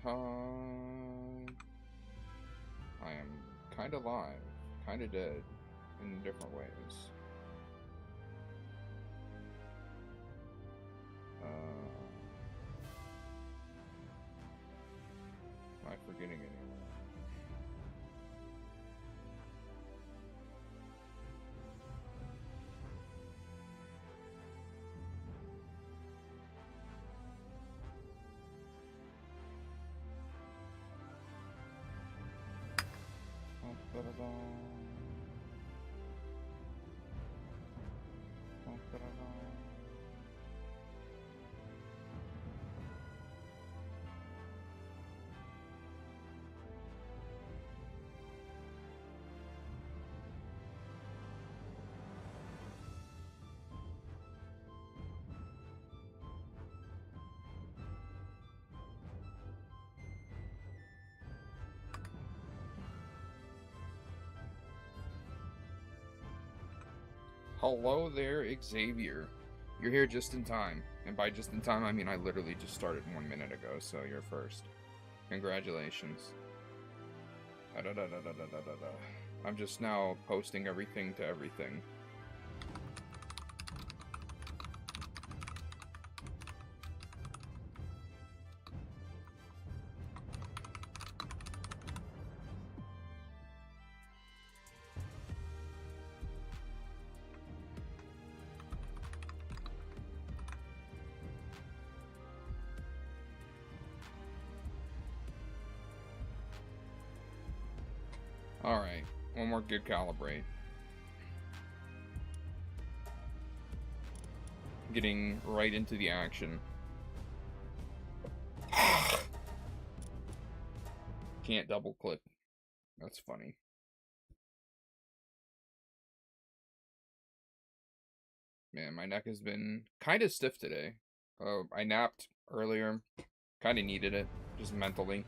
I am kind of alive, kind of dead, in different ways. Am I forgetting anyone? Hello there, Xavier. You're here just in time. And by just in time, I mean I literally just started 1 minute ago, so you're first. Congratulations. I'm just now posting everything to everything. Alright, one more good calibrate. Getting right into the action. Can't double click. That's funny. Man, my neck has been kind of stiff today. I napped earlier. Kind of needed it, just mentally.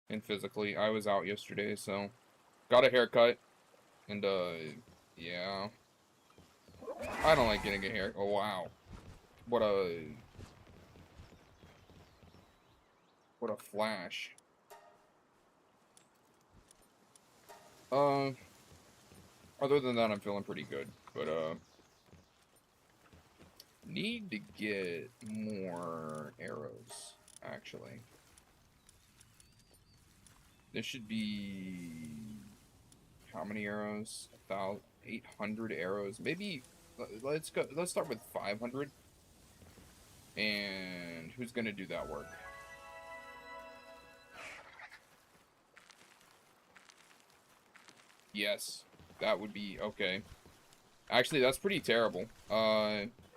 And physically. I was out yesterday, so got a haircut. And, yeah. I don't like getting a hair. Oh, wow. What a flash. Other than that, I'm feeling pretty good. But, need to get more arrows, actually. This should be... How many arrows? 800 arrows. Maybe, let's go, let's start with 500. And who's gonna do that work? Yes, that would be okay. Actually, that's pretty terrible.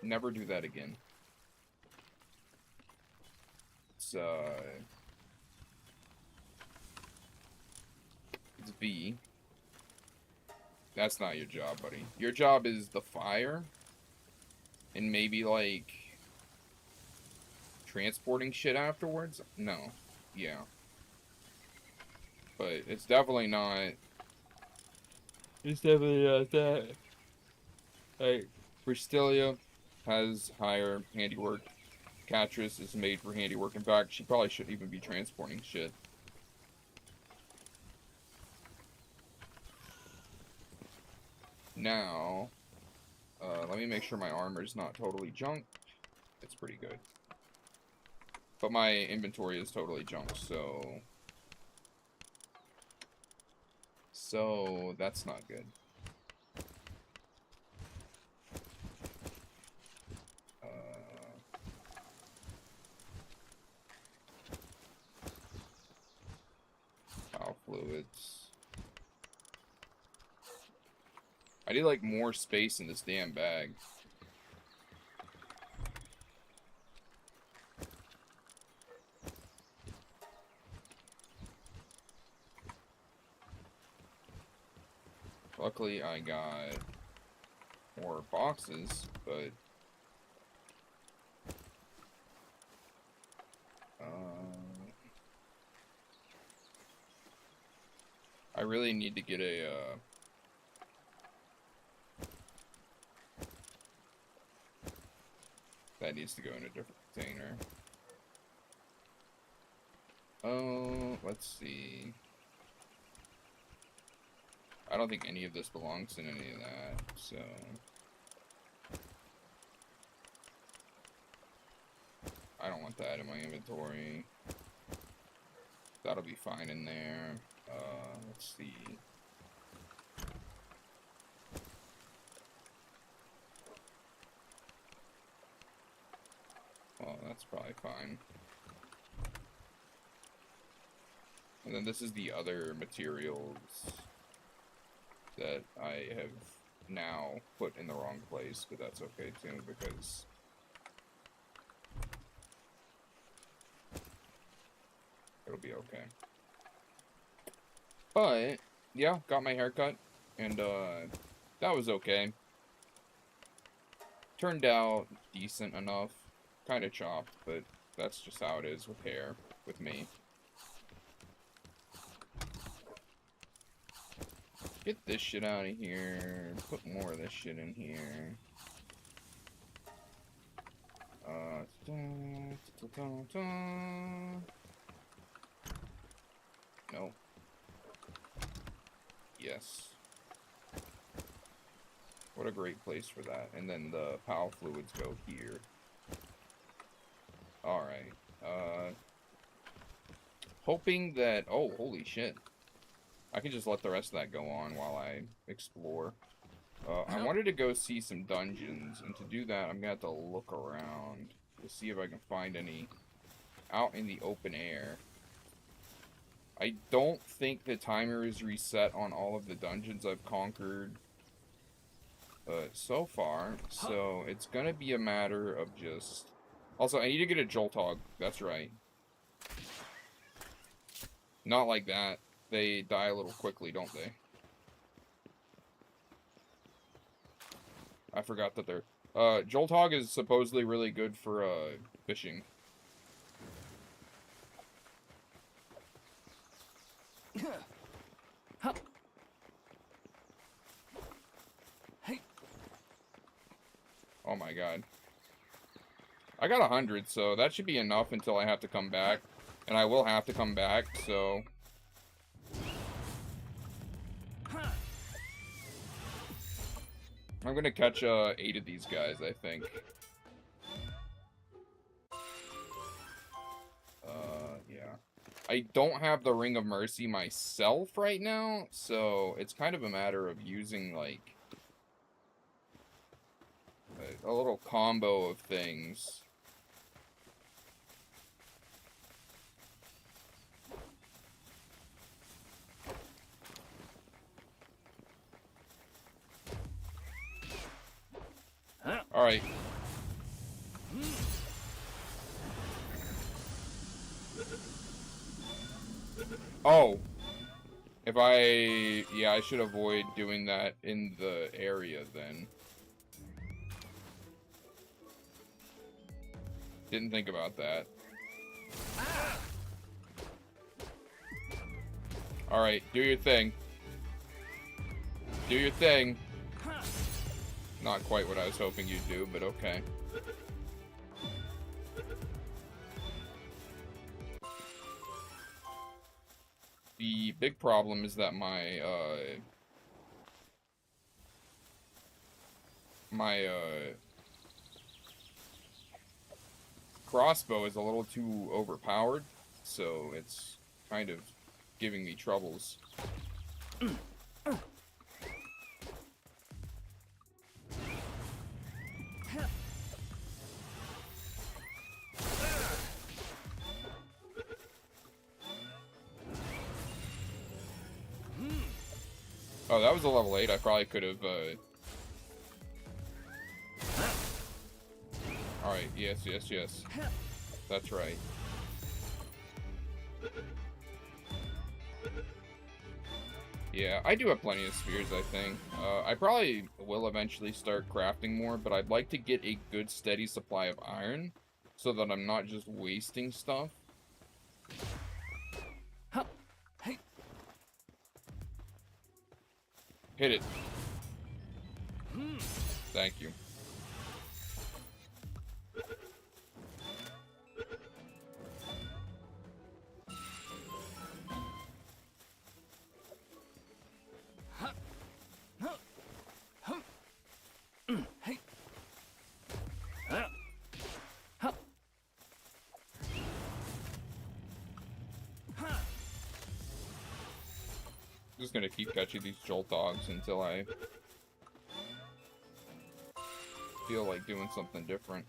Never do that again. It's B. That's not your job, buddy. Your job is the fire. And maybe, like, transporting shit afterwards? No. Yeah. But it's definitely not... It's definitely not that. Like, Bristelia has higher handiwork. Catrice is made for handiwork. In fact, she probably shouldn't even be transporting shit. Now, let me make sure my armor's not totally junk. It's pretty good. But my inventory is totally junk, so... So, that's not good. Power fluids. I need, like, more space in this damn bag. Luckily, I got more boxes, but... I really need to get a, that needs to go in a different container. Oh, let's see. I don't think any of this belongs in any of that, so... I don't want that in my inventory. That'll be fine in there. Let's see. Well, that's probably fine. And then this is the other materials that I have now put in the wrong place, but that's okay too, because it'll be okay. But, yeah, got my haircut, and that was okay. Turned out decent enough. Kind of chopped, but that's just how it is with hair, with me. Get this shit out of here. Put more of this shit in here. No. Yes. What a great place for that. And then the power fluids go here. Alright. Hoping that... Oh, holy shit. I can just let the rest of that go on while I explore. I wanted to go see some dungeons, and to do that, I'm gonna have to look around to see if I can find any out in the open air. I don't think the timer is reset on all of the dungeons I've conquered so far, so it's gonna be a matter of just... Also, I need to get a Jolt Hog, that's right. Not like that. They die a little quickly, don't they? I forgot that they're... Jolt Hog is supposedly really good for, fishing. Oh my god. I got 100, so that should be enough until I have to come back. And I will have to come back, so... I'm gonna catch 8 of these guys, I think. Yeah. I don't have the Ring of Mercy myself right now, so it's kind of a matter of using, like, a little combo of things. Alright. Oh. If I... Yeah, I should avoid doing that in the area, then. Didn't think about that. Alright, do your thing. Do your thing. Not quite what I was hoping you'd do, but okay. The big problem is that my crossbow is a little too overpowered, so it's kind of giving me troubles. Oh, that was a level 8. I probably could have, Alright, yes, yes, yes. That's right. Yeah, I do have plenty of spheres, I think. I probably will eventually start crafting more, but I'd like to get a good steady supply of iron, so that I'm not just wasting stuff. Hit it. Thank you. just gonna keep catching these jolt dogs until I feel like doing something different.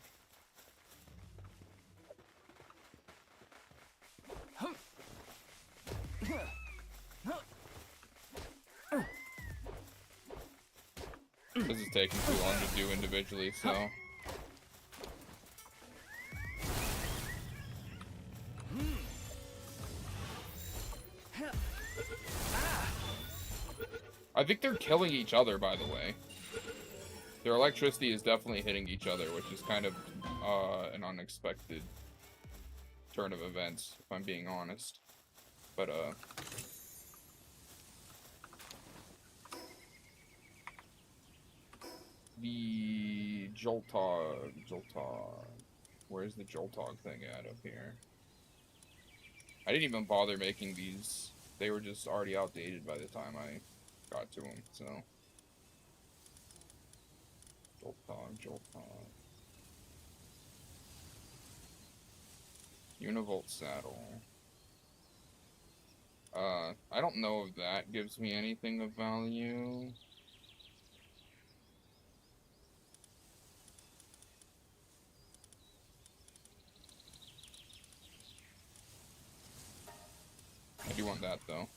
This is taking too long to do individually, so... I think they're killing each other, by the way. Their electricity is definitely hitting each other, which is kind of an unexpected turn of events, if I'm being honest. But, the Joltog. Where's the Joltog thing at up here? I didn't even bother making these. They were just already outdated by the time I got to them, so. Joltog. Univolt saddle. I don't know if that gives me anything of value. I do want that, though.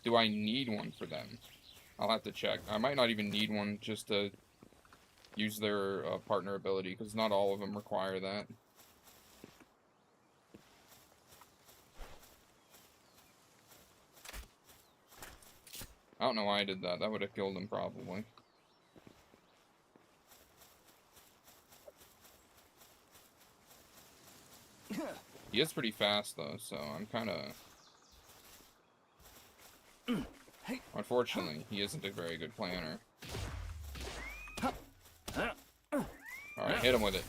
Do I need one for them? I'll have to check. I might not even need one just to use their partner ability, because not all of them require that. I don't know why I did that. That would have killed him, probably. He is pretty fast, though, so I'm kind of... Unfortunately, he isn't a very good planner. Alright, hit him with it.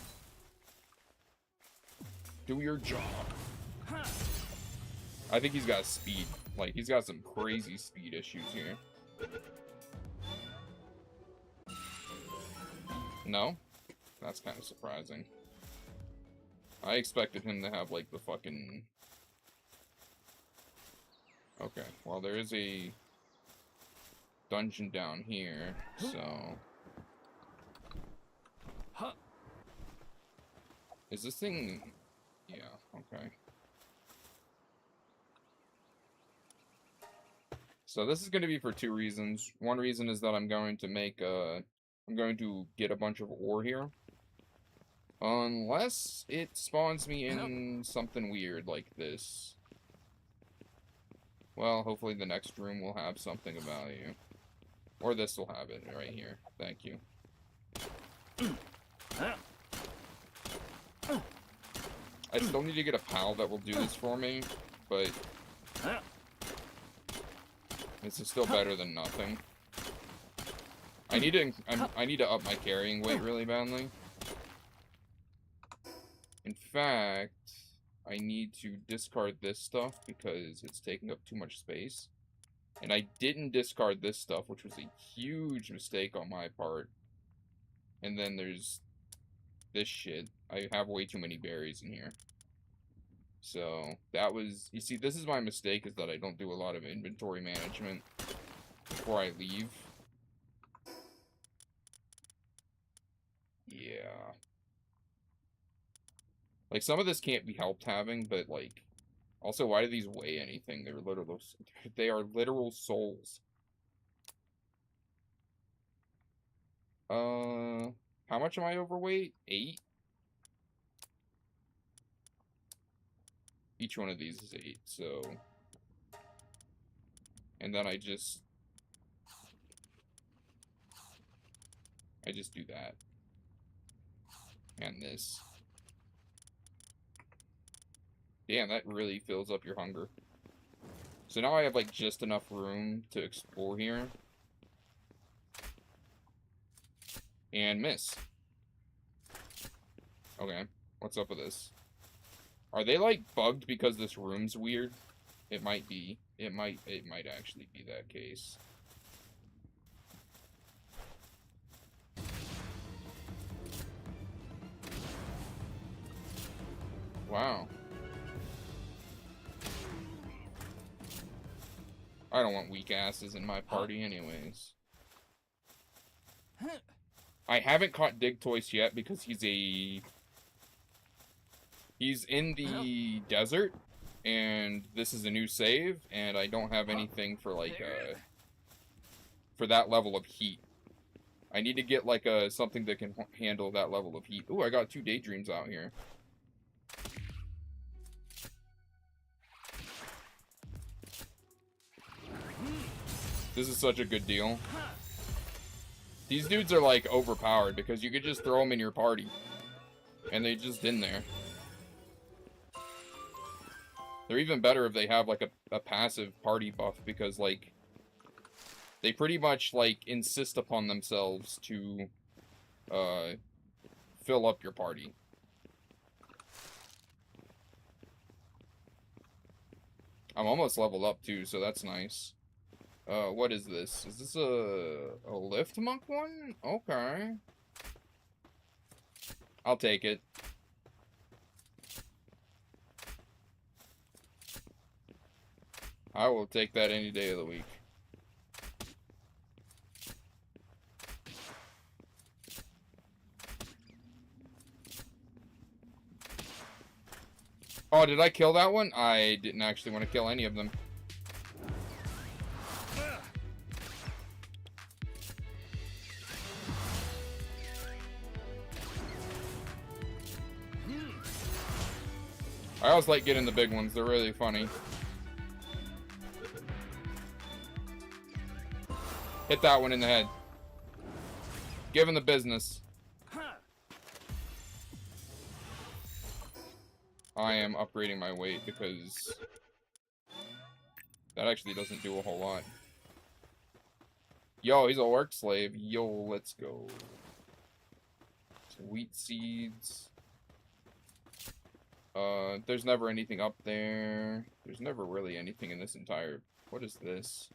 Do your job. I think he's got speed. Like, he's got some crazy speed issues here. No? That's kind of surprising. I expected him to have, like, the fucking... Okay, well, there is a dungeon down here, so... Is this thing... Yeah, okay. So this is going to be for two reasons. One reason is that I'm going to make I'm going to get a bunch of ore here. Unless it spawns me in something weird like this. Well, hopefully the next room will have something of value. Or this will have it right here. Thank you. I still need to get a pal that will do this for me, but this is still better than nothing. I need to up my carrying weight really badly. In fact, I need to discard this stuff because it's taking up too much space. And I didn't discard this stuff, which was a huge mistake on my part. And then there's this shit. I have way too many berries in here. So, that was... You see, this is my mistake, is that I don't do a lot of inventory management before I leave. Yeah. Like, some of this can't be helped having, but, like... Also, why do these weigh anything? They are literal souls. How much am I overweight? 8? Each one of these is 8, so... And then I just do that. And this. Damn, that really fills up your hunger. So now I have, like, just enough room to explore here. And miss. Okay, what's up with this? Are they, like, bugged because this room's weird? It might be. It might actually be that case. Wow. I don't want weak asses in my party anyways. I haven't caught Digtoise yet because he's in the desert, and this is a new save, and I don't have anything for, like, for that level of heat. I need to get, like, something that can handle that level of heat. Ooh, I got 2 daydreams out here. This is such a good deal. These dudes are, like, overpowered because you could just throw them in your party. And they just in there. They're even better if they have, like, a passive party buff because, like, they pretty much, like, insist upon themselves to, fill up your party. I'm almost leveled up, too, so that's nice. What is this? Is this a lift monk one? Okay. I'll take it. I will take that any day of the week. Oh, did I kill that one? I didn't actually want to kill any of them. I always like getting the big ones. They're really funny. Hit that one in the head. Give him the business. I am upgrading my weight because that actually doesn't do a whole lot. Yo, he's a work slave. Yo, let's go. Wheat seeds. There's never anything up there. There's never really anything in this entire... What is this?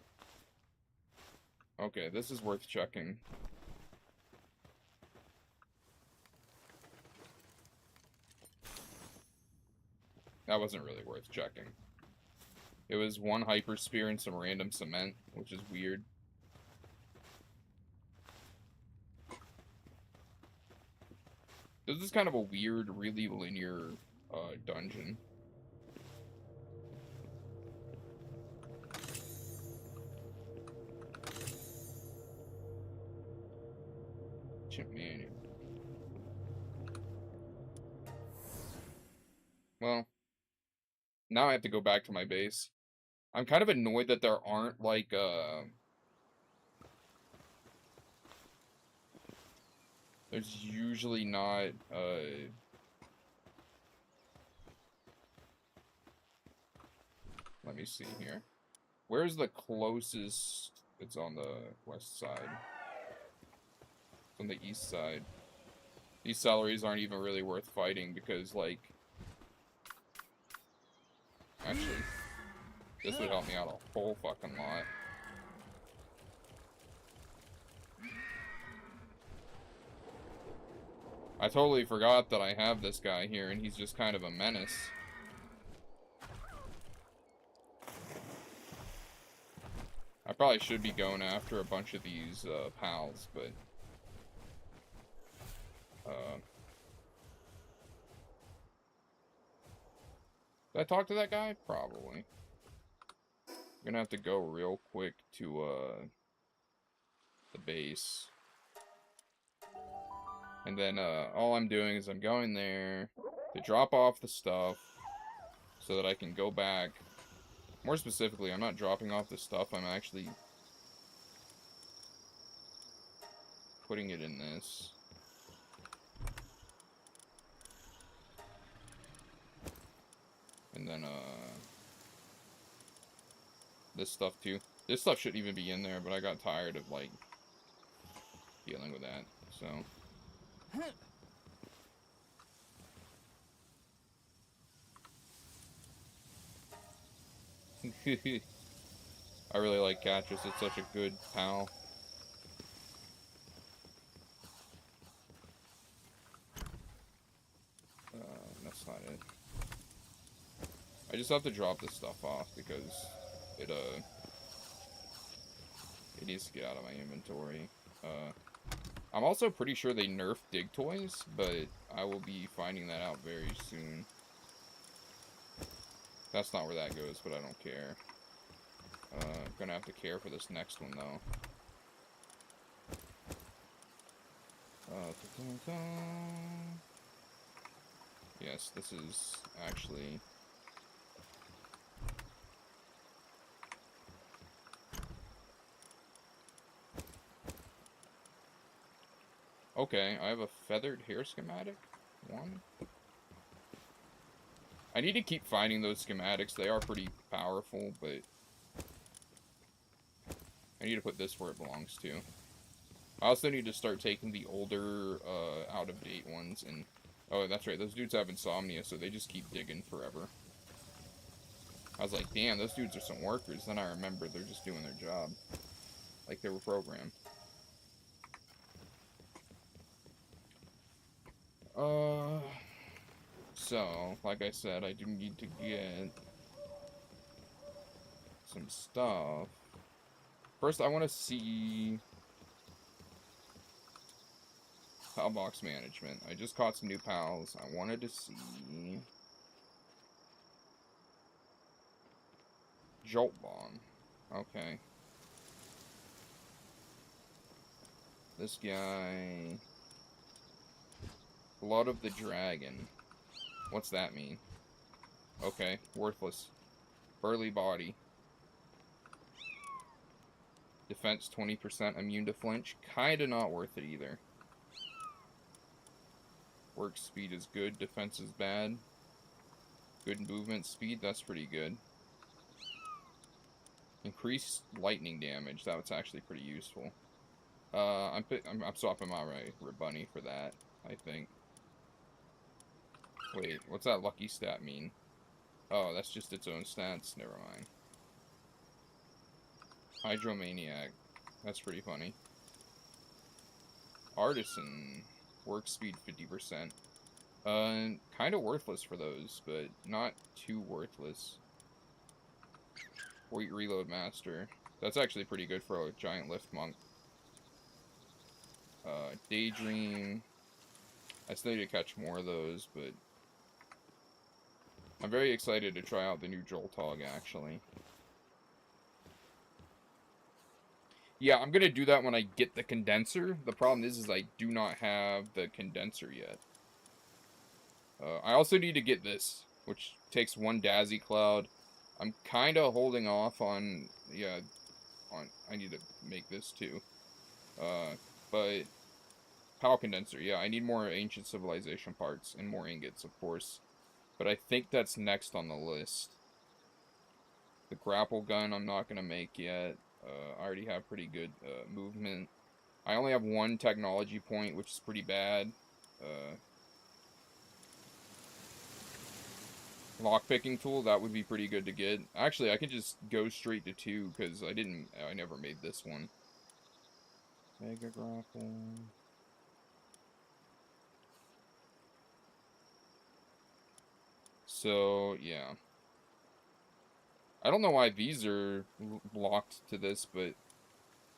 Okay, this is worth checking. That wasn't really worth checking. It was 1 hyper spear and some random cement, which is weird. This is kind of a weird, really linear dungeon. Man. Well, now I have to go back to my base. I'm kind of annoyed that there aren't, like, there's usually not, let me see here. Where's the closest? It's on the west side. It's on the east side. These salaries aren't even really worth fighting because, like... Actually, this would help me out a whole fucking lot. I totally forgot that I have this guy here, and he's just kind of a menace. I probably should be going after a bunch of these pals, but... Did I talk to that guy? Probably. I'm gonna have to go real quick to, the base. And then, all I'm doing is I'm going there to drop off the stuff so that I can go back. More specifically, I'm not dropping off the stuff, I'm actually putting it in this. And then, this stuff too. This stuff shouldn't even be in there, but I got tired of, like, dealing with that, so. I really like Catrice, it's such a good pal. That's not it. I just have to drop this stuff off because it, It needs to get out of my inventory. I'm also pretty sure they nerfed dig toys, but I will be finding that out very soon. That's not where that goes, but I don't care. Gonna have to care for this next one, though. Yes, this is actually... Okay, I have a feathered hair schematic. One. I need to keep finding those schematics. They are pretty powerful, but... I need to put this where it belongs to. I also need to start taking the older, out-of-date ones and... Oh, that's right, those dudes have insomnia, so they just keep digging forever. I was like, damn, those dudes are some workers. Then I remember they're just doing their job. Like they were programmed. So, like I said, I do need to get some stuff. First, I want to see pal box management. I just caught some new pals. I wanted to see Jolt Bomb. Okay. This guy... Blood of the Dragon. What's that mean? Okay, worthless. Burly body. Defense 20%, immune to flinch. Kinda not worth it either. Work speed is good, defense is bad. Good movement speed, that's pretty good. Increased lightning damage, that's actually pretty useful. I'm swapping my Rabunny for that, I think. Wait, what's that lucky stat mean? Oh, that's just its own stats. Never mind. Hydromaniac. That's pretty funny. Artisan. Work speed 50%. Kind of worthless for those, but not too worthless. Reload Master. That's actually pretty good for a giant lift monk. Daydream. I still need to catch more of those, but... I'm very excited to try out the new Joltog, actually. Yeah, I'm gonna do that when I get the condenser. The problem is I do not have the condenser yet. I also need to get this, which takes one Dazzy Cloud. I'm kind of holding off on... Yeah, I need to make this, too. But... Power Condenser, yeah, I need more Ancient Civilization parts, and more ingots, of course. But I think that's next on the list. The grapple gun I'm not going to make yet. I already have pretty good movement. I only have one technology point, which is pretty bad. Lockpicking tool, that would be pretty good to get. Actually, I could just go straight to 2, because I never made this one. Mega grapple... So, yeah. I don't know why these are blocked to this, but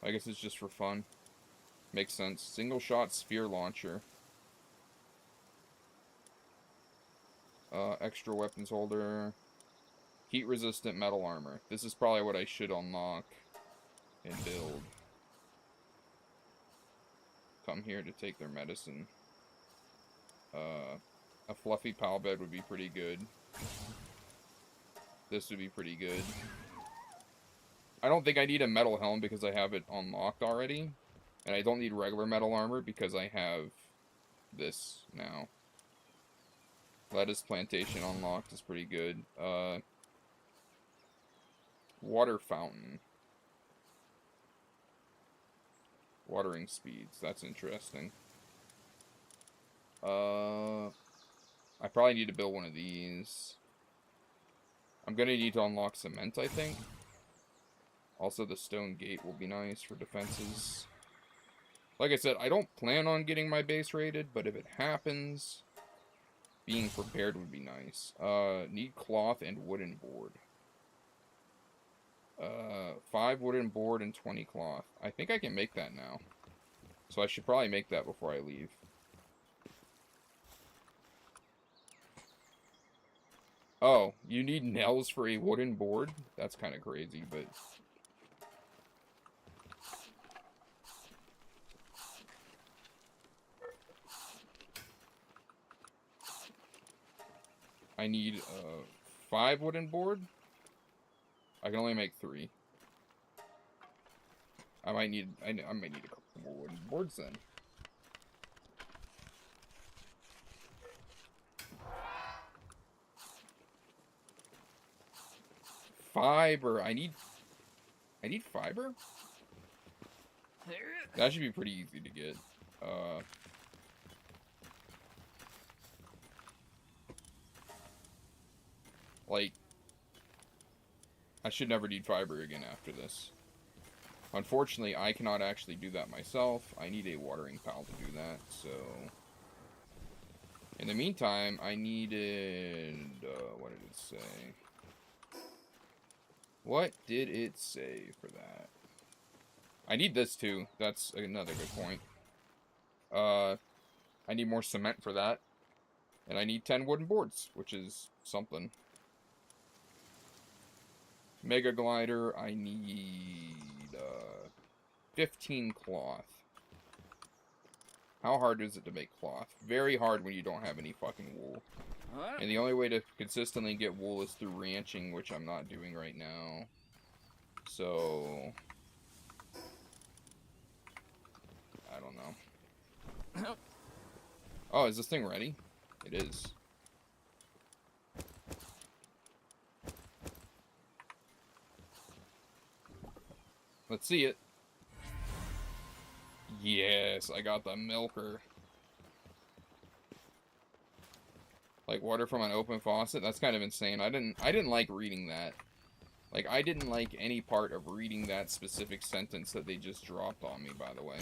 I guess it's just for fun. Makes sense. Single shot sphere launcher. Extra weapons holder. Heat resistant metal armor. This is probably what I should unlock and build. Come here to take their medicine. A fluffy pal bed would be pretty good. This would be pretty good. I don't think I need a metal helm because I have it unlocked already. And I don't need regular metal armor because I have this now. Lettuce plantation unlocked is pretty good. Water fountain. Watering speeds. That's interesting. I probably need to build one of these. I'm gonna need to unlock cement, I think. Also, the stone gate will be nice for defenses. Like I said, I don't plan on getting my base raided, but if it happens, being prepared would be nice. Need cloth and wooden board. 5 wooden board and 20 cloth. I think I can make that now. So I should probably make that before I leave. Oh, you need nails for a wooden board? That's kind of crazy, but... I need 5 wooden board? I can only make 3. I might need a couple more wooden boards then. Fiber. I need fiber? That should be pretty easy to get. Like, I should never need fiber again after this. Unfortunately, I cannot actually do that myself. I need a watering pal to do that, so... In the meantime, I needed... what did it say? What did it say for that? I need this too. That's another good point. I need more cement for that. And I need 10 wooden boards, which is something. Mega glider, I need 15 cloth. How hard is it to make cloth? Very hard when you don't have any fucking wool. And the only way to consistently get wool is through ranching, which I'm not doing right now. So... I don't know. Oh, is this thing ready? It is. Let's see it. Yes, I got the milker. Like water from an open faucet? That's kind of insane. I didn't like reading that. Like, I didn't like any part of reading that specific sentence that they just dropped on me, by the way.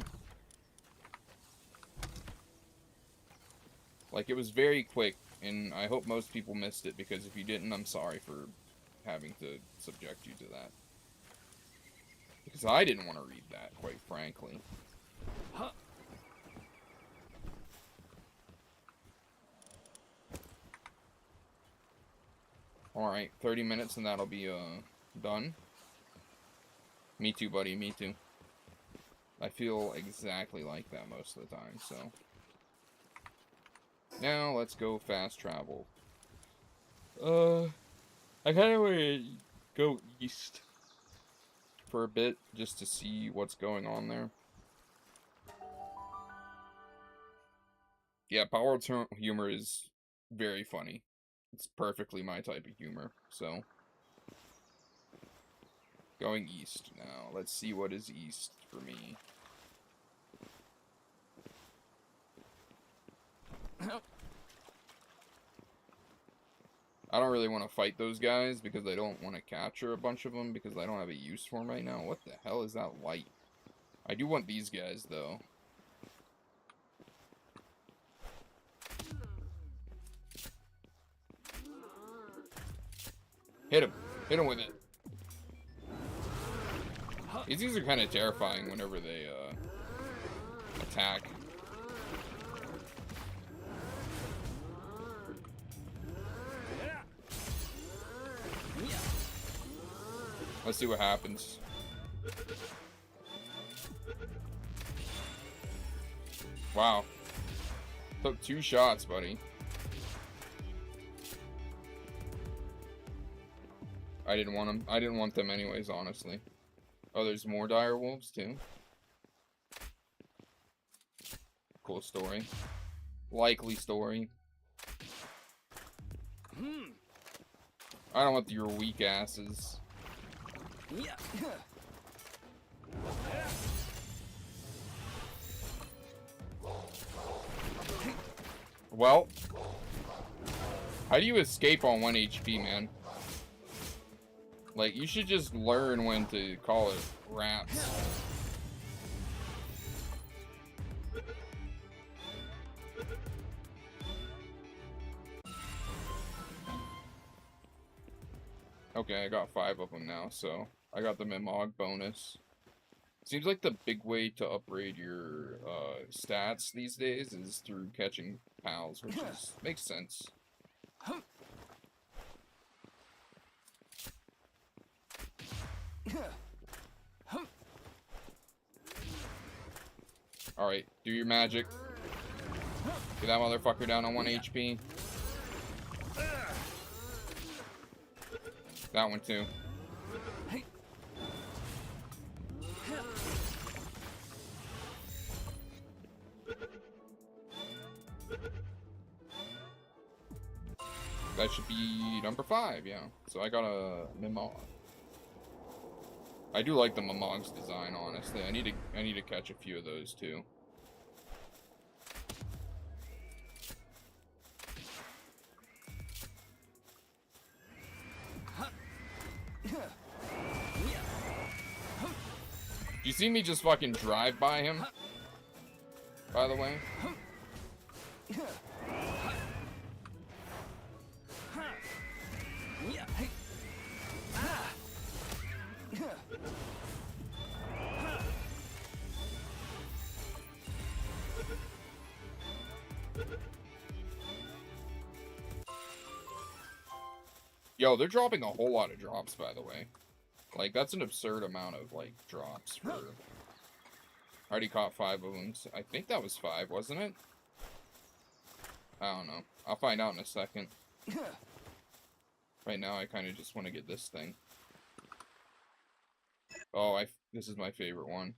Like, it was very quick, and I hope most people missed it, because if you didn't, I'm sorry for having to subject you to that. Because I didn't want to read that, quite frankly. Huh. Alright, 30 minutes and that'll be, done. Me too, buddy, me too. I feel exactly like that most of the time, so... Now, let's go fast travel. I kind of want to go east for a bit, just to see what's going on there. Yeah, Palworld's humor is very funny. It's perfectly my type of humor, so... Going east now. Let's see what is east for me. I don't really want to fight those guys because I don't want to capture a bunch of them because I don't have a use for them right now. What the hell is that light? I do want these guys, though. Hit him. Hit him with it. These are kind of terrifying whenever they, attack. Let's see what happens. Wow. Took 2 shots, buddy. I didn't want them. I didn't want them anyways, honestly. Oh, there's more dire wolves, too. Cool story. Likely story. I don't want your weak asses. Well, how do you escape on 1 HP, man? Like, you should just learn when to call it raps. Okay, I got 5 of them now, so I got the Mimog bonus. Seems like the big way to upgrade your stats these days is through catching pals, which makes sense. Alright, do your magic. Get that motherfucker down on 1 HP. That one too. That should be number 5, yeah. So I got a Mimog. I do like the Mimog's design, honestly. I need to catch a few of those too. You see me just fucking drive by him? By the way. Yo, they're dropping a whole lot of drops, by the way. Like, that's an absurd amount of, like, drops for... I already caught 5 of them. So I think that was 5, wasn't it? I don't know. I'll find out in a second. Right now, I kind of just want to get this thing. Oh, this is my favorite one.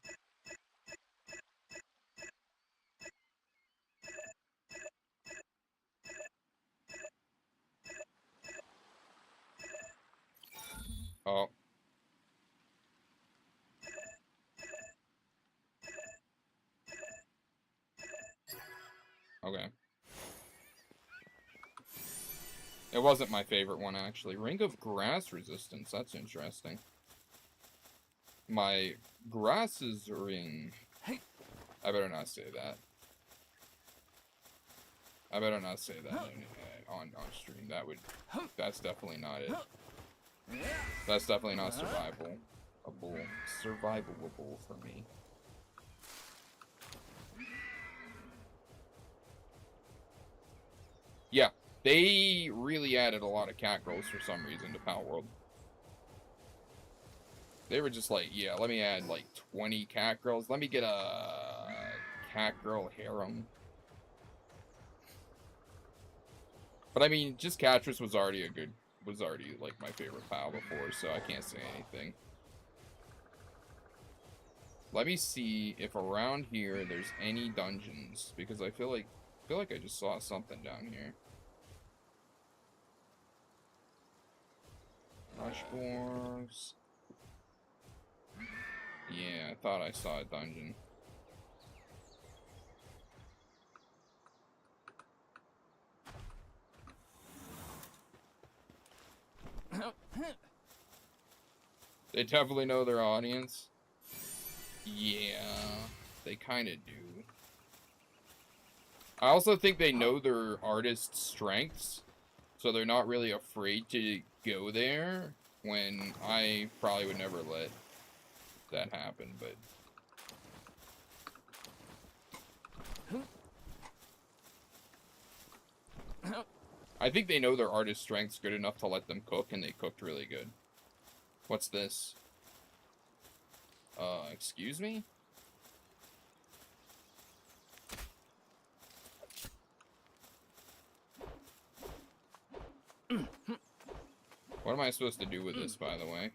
Oh. Okay. It wasn't my favorite one, actually. Ring of Grass Resistance. That's interesting. My Grass's Ring. I better not say that. I better not say that on stream. That's definitely not it. That's definitely not survivable for me. Yeah, they really added a lot of cat girls for some reason to Palworld. They were just like, yeah, let me add like 20 cat girls. Let me get a cat girl harem. But I mean, just Catrice was already like my favorite pal before, so I can't say anything. Let me see if around here there's any dungeons, because I feel like I just saw something down here. Rushboars. Yeah, I thought I saw a dungeon. They definitely know their audience. Yeah, they kind of do. I also think they know their artist's strengths, so they're not really afraid to go there, when I probably would never let that happen, but... I think they know their artist's strengths good enough to let them cook, and they cooked really good. What's this? Excuse me? What am I supposed to do with this, by the way?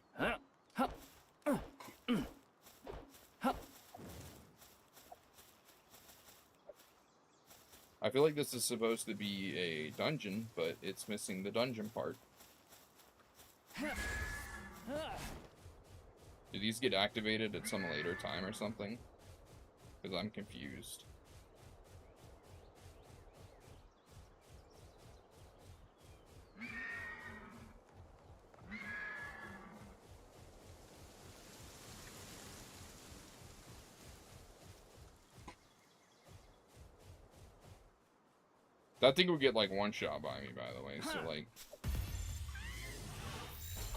I feel like this is supposed to be a dungeon, but it's missing the dungeon part. Do these get activated at some later time or something? Because I'm confused. That thing would get, like, one shot by me, by the way, so, like...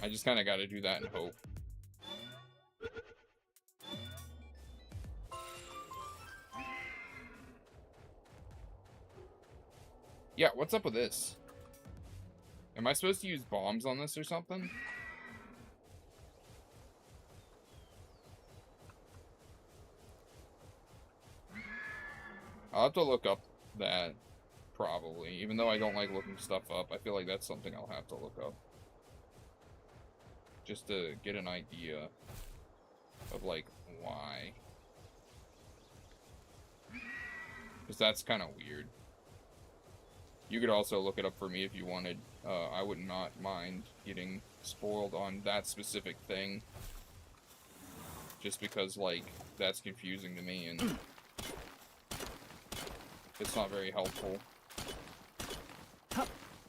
I just kind of got to do that and hope. Yeah, what's up with this? Am I supposed to use bombs on this or something? I'll have to look up that, probably. Even though I don't like looking stuff up, I feel like that's something I'll have to look up. Just to get an idea of, like, why. Because that's kind of weird. You could also look it up for me if you wanted. I would not mind getting spoiled on that specific thing. Just because, like, that's confusing to me and it's not very helpful.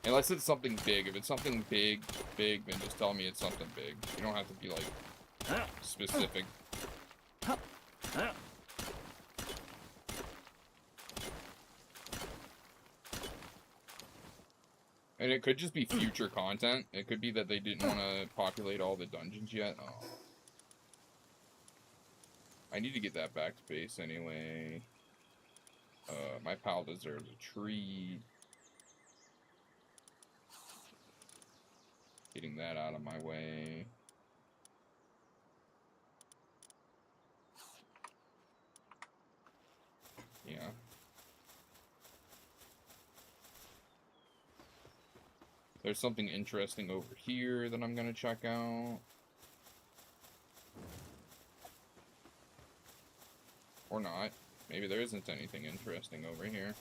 Unless it's something big. If it's something big, then just tell me it's something big. You don't have to be, like, specific. And it could just be future content. It could be that they didn't want to populate all the dungeons yet. Oh. I need to get that back to base anyway. My pal deserves a treat. Getting that out of my way. Yeah. There's something interesting over here that I'm gonna check out. Or not. Maybe there isn't anything interesting over here.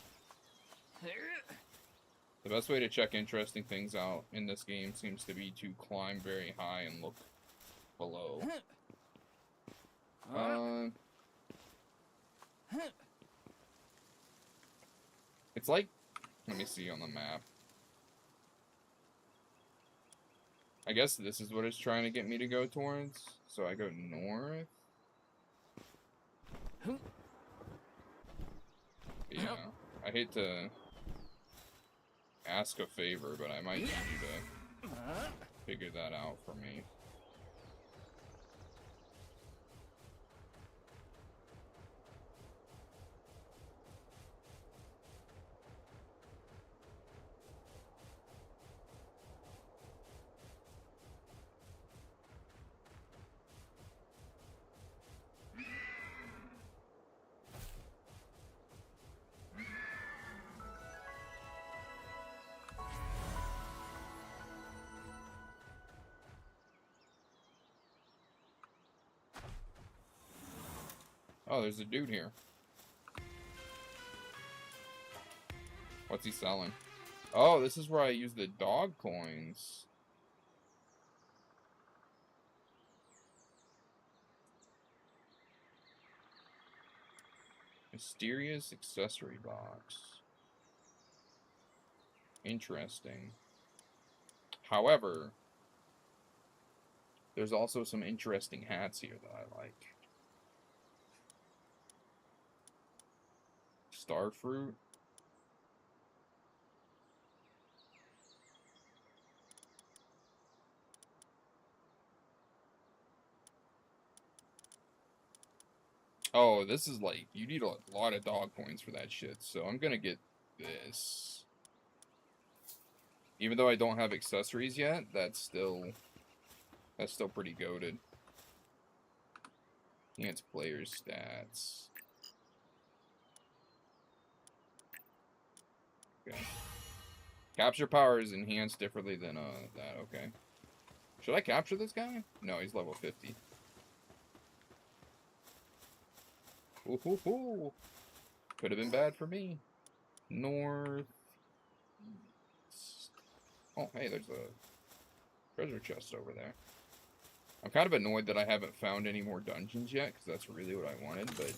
The best way to check interesting things out in this game seems to be to climb very high and look below. It's like, let me see on the map. I guess this is what it's trying to get me to go towards. So I go north. Yeah, I hate to ask a favor, but I might need you to figure that out for me. Oh, there's a dude here. What's he selling? Oh, this is where I use the dog coins. Mysterious accessory box. Interesting. However, there's also some interesting hats here that I like. Starfruit. Oh, this is like, you need a lot of dog points for that shit, so I'm gonna get this. Even though I don't have accessories yet, that's still pretty goated. Enhance players' stats. Okay. Capture power is enhanced differently than that, okay. Should I capture this guy? No, he's level 50. Ooh, hoo, hoo. Could have been bad for me. North. Oh, hey, there's a treasure chest over there. I'm kind of annoyed that I haven't found any more dungeons yet, because that's really what I wanted, but...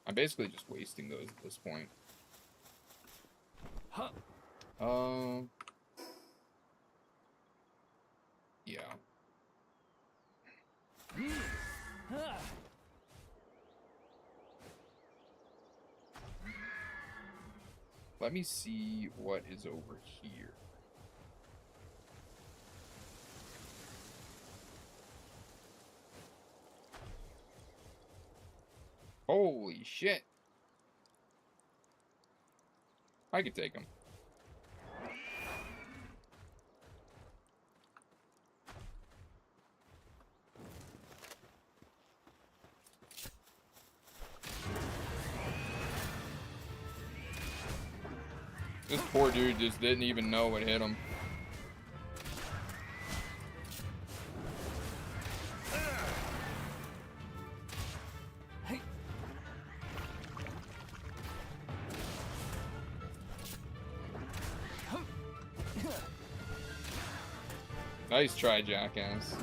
I'm basically just wasting those at this point. Yeah. Let me see what is over here. Holy shit. I could take him. This poor dude just didn't even know what hit him. Nice try, jackass.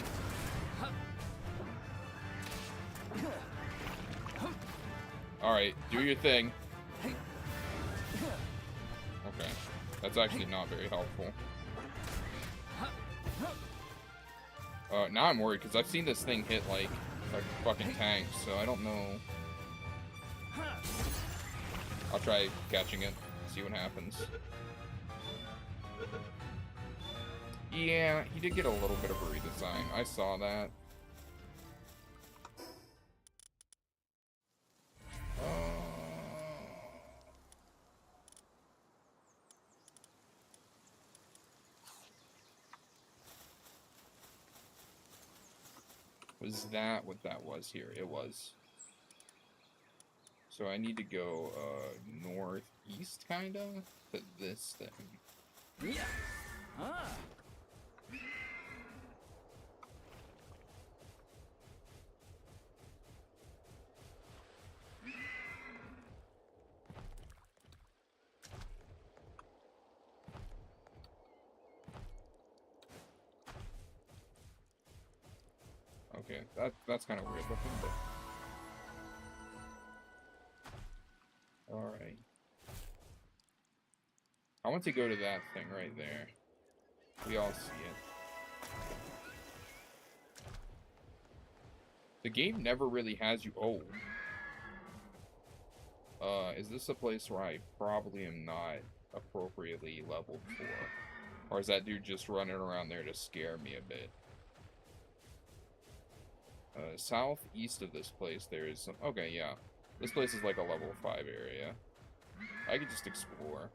Alright, do your thing. Okay. That's actually not very helpful. Now I'm worried, because I've seen this thing hit, like a fucking tank, so I don't know. I'll try catching it, see what happens. Yeah, he did get a little bit of a redesign. I saw that. Was that what that was here? It was. So I need to go northeast, kinda, to this thing. Yeah. Ah. Okay, that's kind of weird looking, but all right. I want to go to that thing right there. We all see it. The game never really has you. Oh. Is this a place where I probably am not appropriately leveled for? Or is that dude just running around there to scare me a bit? Southeast of this place, there is some... Okay, yeah. This place is like a level 5 area. I could just explore.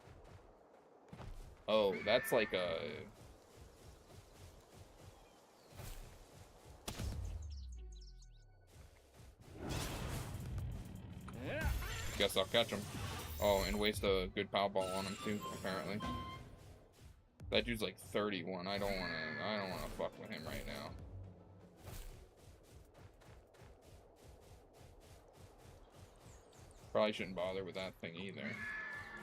Oh, that's like a... Guess I'll catch him. Oh, and waste a good pow ball on him too, apparently. That dude's like 31. I don't wanna fuck with him right now. Probably shouldn't bother with that thing either.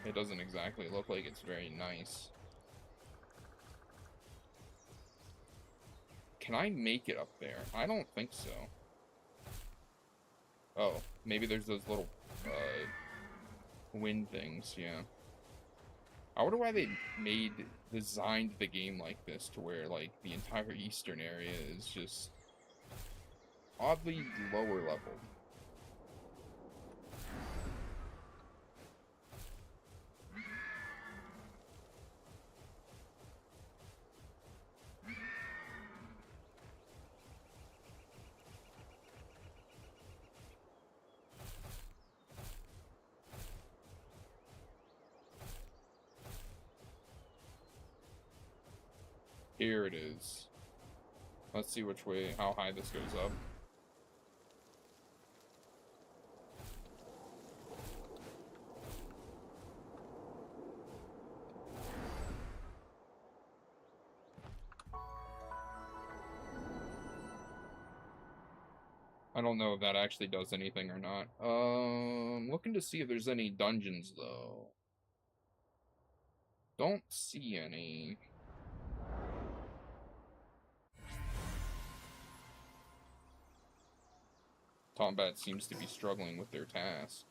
It doesn't exactly look like it's very nice. Can I make it up there? I don't think so. Oh, maybe there's those little wind things, yeah. I wonder why they designed the game like this, to where like the entire eastern area is just oddly lower leveled. Here it is. Let's see which way, how high this goes up. I don't know if that actually does anything or not. Looking to see if there's any dungeons, though. Don't see any. Combat seems to be struggling with their task.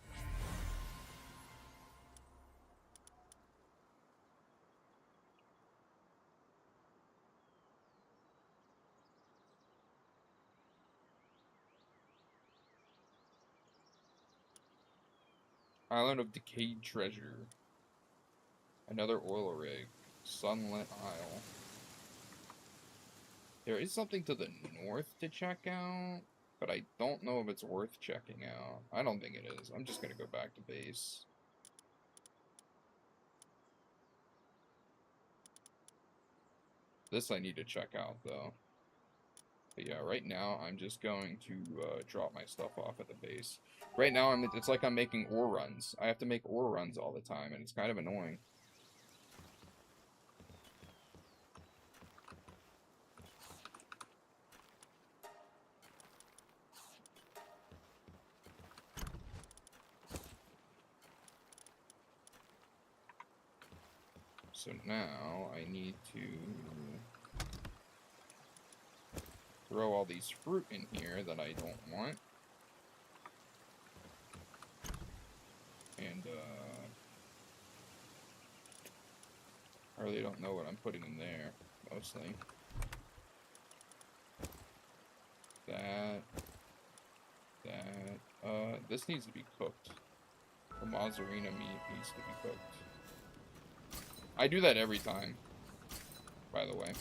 Island of Decayed Treasure. Another oil rig. Sunlit Isle. There is something to the north to check out. But I don't know if it's worth checking out. I don't think it is. I'm just gonna go back to base. This I need to check out, though. But yeah, right now I'm just going to drop my stuff off at the base. Right now it's like I'm making ore runs. I have to make ore runs all the time, and it's kind of annoying. So now I need to throw all these fruit in here that I don't want. And I really don't know what I'm putting in there, mostly. That. This needs to be cooked. The mozzarella meat needs to be cooked. I do that every time, by the way.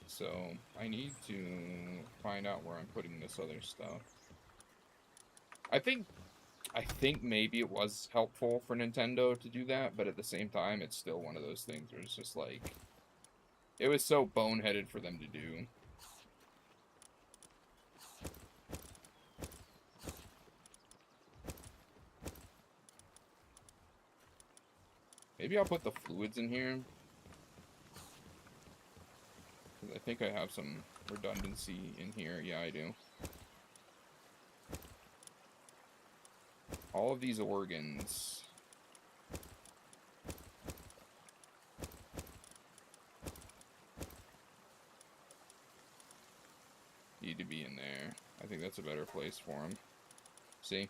So I need to find out where I'm putting this other stuff. I think maybe it was helpful for Nintendo to do that, but at the same time, it's still one of those things where it's just like, it was so boneheaded for them to do. Maybe I'll put the fluids in here. Because I think I have some redundancy in here. Yeah, I do. All of these organs need to be in there. I think that's a better place for them. See?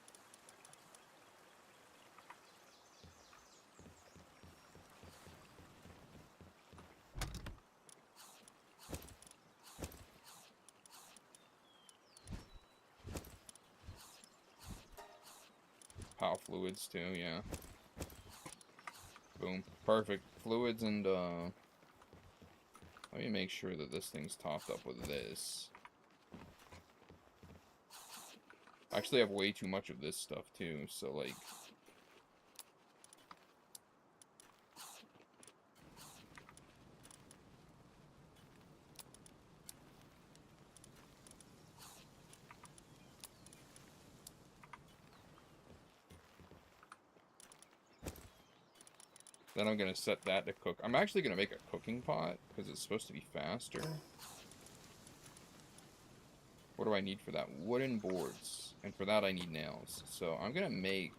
Power fluids too, yeah. Boom. Perfect. Fluids and, let me make sure that this thing's topped up with this. I actually have way too much of this stuff too, so like... Then I'm going to set that to cook. I'm actually going to make a cooking pot, because it's supposed to be faster. What do I need for that? Wooden boards. And for that I need nails. So I'm going to make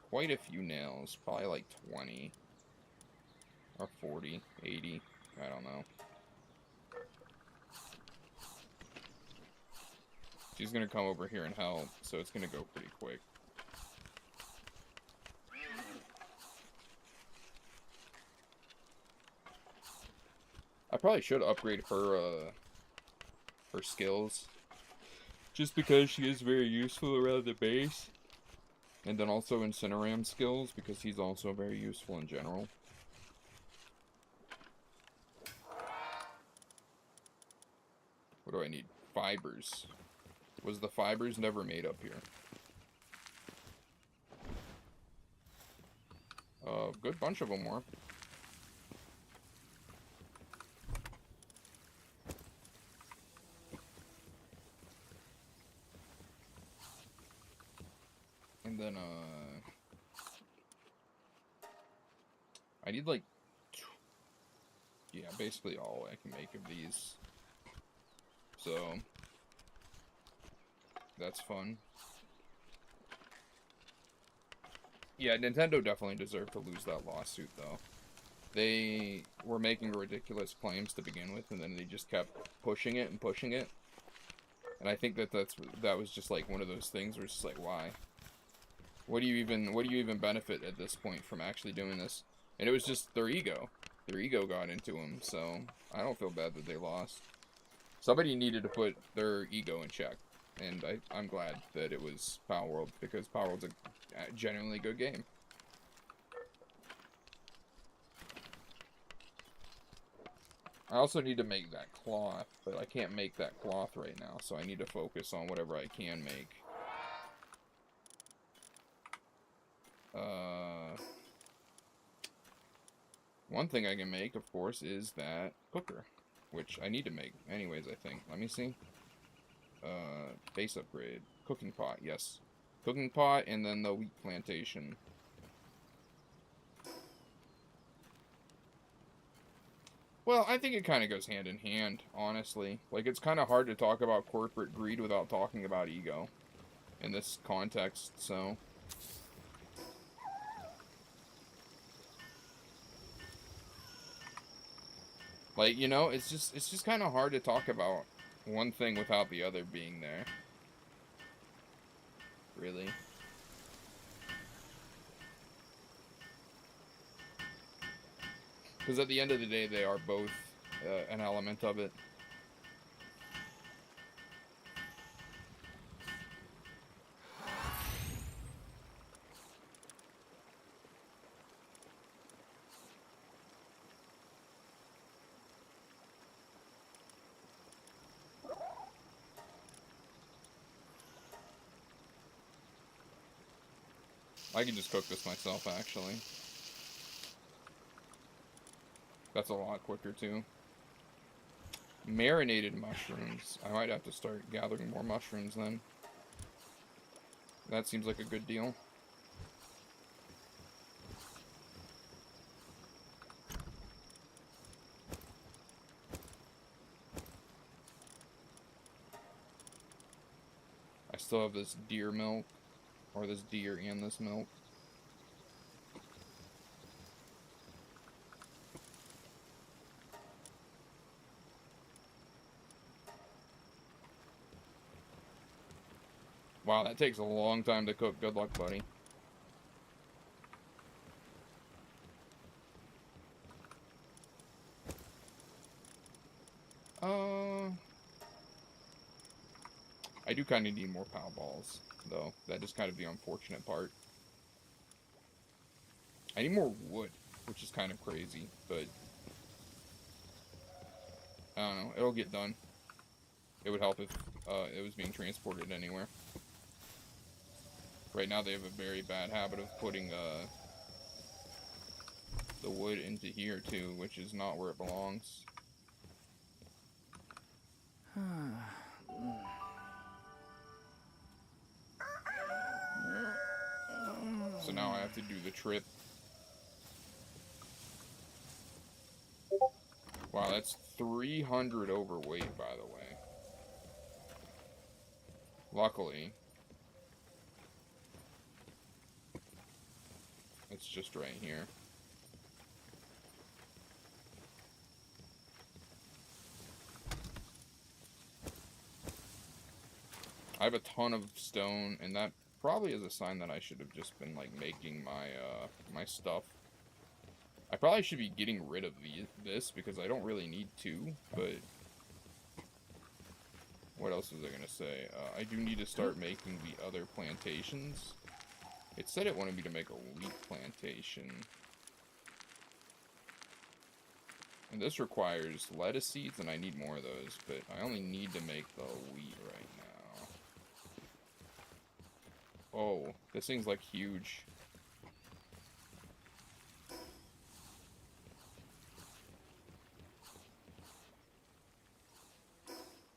quite a few nails. Probably like 20. Or 40. 80. I don't know. She's going to come over here and help, so it's going to go pretty quick. I probably should upgrade her, her skills. Just because she is very useful around the base. And then also Incineram skills, because he's also very useful in general. What do I need? Fibers. Was the fibers never made up here? Good bunch of them were. And then, I need, like, yeah, basically all I can make of these. So, that's fun. Yeah, Nintendo definitely deserved to lose that lawsuit, though. They were making ridiculous claims to begin with, and then they just kept pushing it and pushing it. And I think that that was just, like, one of those things where it's just like, why? What do you even benefit at this point from actually doing this? And it was just their ego. Their ego got into them, so I don't feel bad that they lost. Somebody needed to put their ego in check, and I'm glad that it was Palworld, because Palworld's a genuinely good game. I also need to make that cloth, but I can't make that cloth right now, so I need to focus on whatever I can make. One thing I can make, of course, is that cooker, which I need to make anyways, I think. Let me see. Base upgrade. Cooking pot, yes. Cooking pot, and then the wheat plantation. Well, I think it kind of goes hand in hand, honestly. Like, it's kind of hard to talk about corporate greed without talking about ego in this context, so... Like, you know, it's just kind of hard to talk about one thing without the other being there. Really. Because at the end of the day, they are both an element of it. I can just cook this myself, actually. That's a lot quicker, too. Marinated mushrooms. I might have to start gathering more mushrooms, then. That seems like a good deal. I still have this deer milk. Or this deer and this milk. Wow, that takes a long time to cook. Good luck, buddy. I do kind of need more pow balls, though. That is kind of the unfortunate part. I need more wood, which is kind of crazy, but... I don't know. It'll get done. It would help if it was being transported anywhere. Right now they have a very bad habit of putting the wood into here, too, which is not where it belongs. So now I have to do the trip. Wow, that's 300 overweight, by the way. Luckily, it's just right here. I have a ton of stone, and that probably is a sign that I should have just been, like, making my, my stuff. I probably should be getting rid of this, because I don't really need to, but... What else was I gonna say? I do need to start making the other plantations. It said it wanted me to make a wheat plantation. And this requires lettuce seeds, and I need more of those, but I only need to make the wheat right now. Oh, this thing's, like, huge.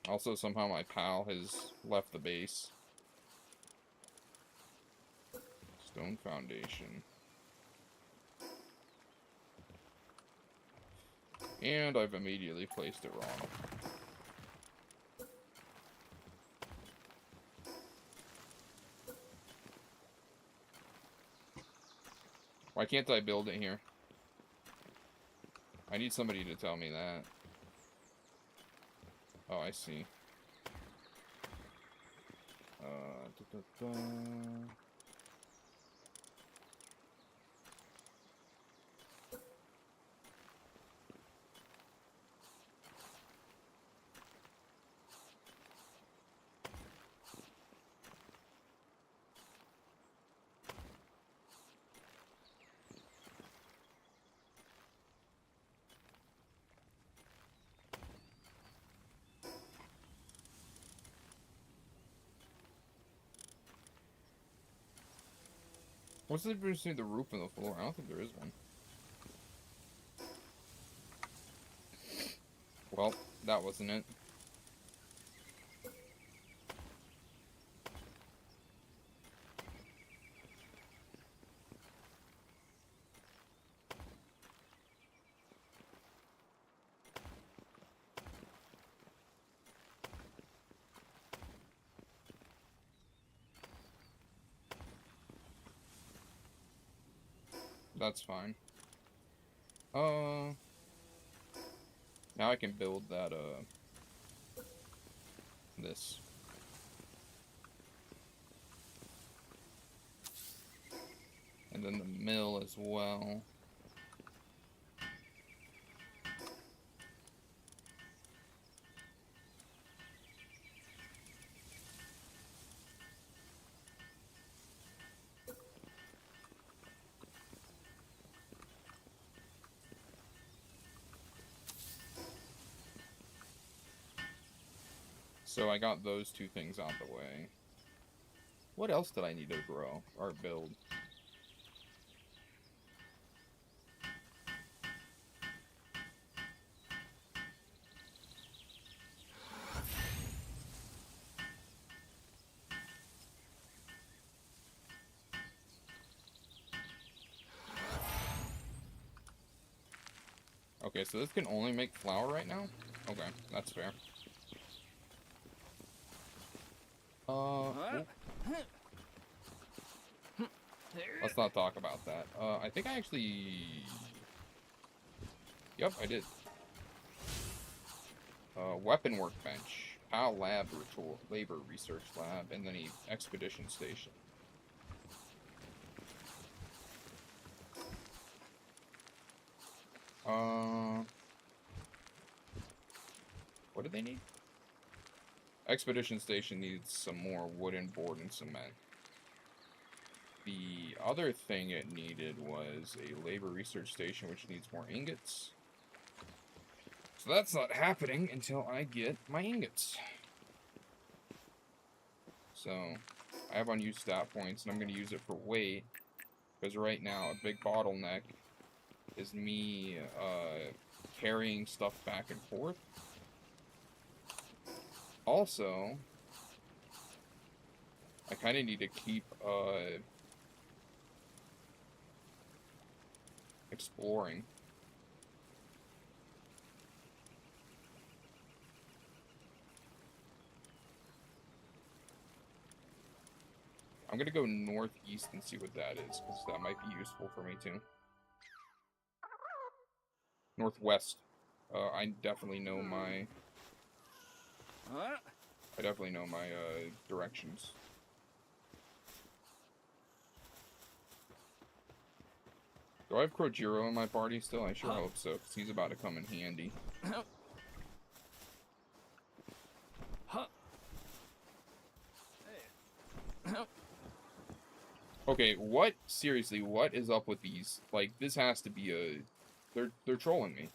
Also, somehow my pal has left the base. Stone foundation. And I've immediately placed it wrong. Why can't I build it here? I need somebody to tell me that. Oh, I see. What's the difference between the roof and the floor? I don't think there is one. Well, that wasn't it. That's fine. Now I can build that, this. And then the mill as well. So I got those two things out the way. What else did I need to grow or build? Okay, so this can only make flour right now? Okay, that's fair. Let's not talk about that. I think I actually... Yep, I did. Weapon workbench, PAL labor research lab, and then an expedition station. What do they need? Expedition station needs some more wooden board and cement. The other thing it needed was a labor research station, which needs more ingots. So that's not happening until I get my ingots. So I have unused stat points, and I'm going to use it for weight, because right now a big bottleneck is me carrying stuff back and forth. Also, I kind of need to keep exploring. I'm gonna go northeast and see what that is, because that might be useful for me too. Northwest. I definitely know my... I definitely know my directions. Do I have Krojiro in my party still? I sure hope so, because he's about to come in handy. Okay, what? Seriously, what is up with these? Like, this has to be a... They're trolling me.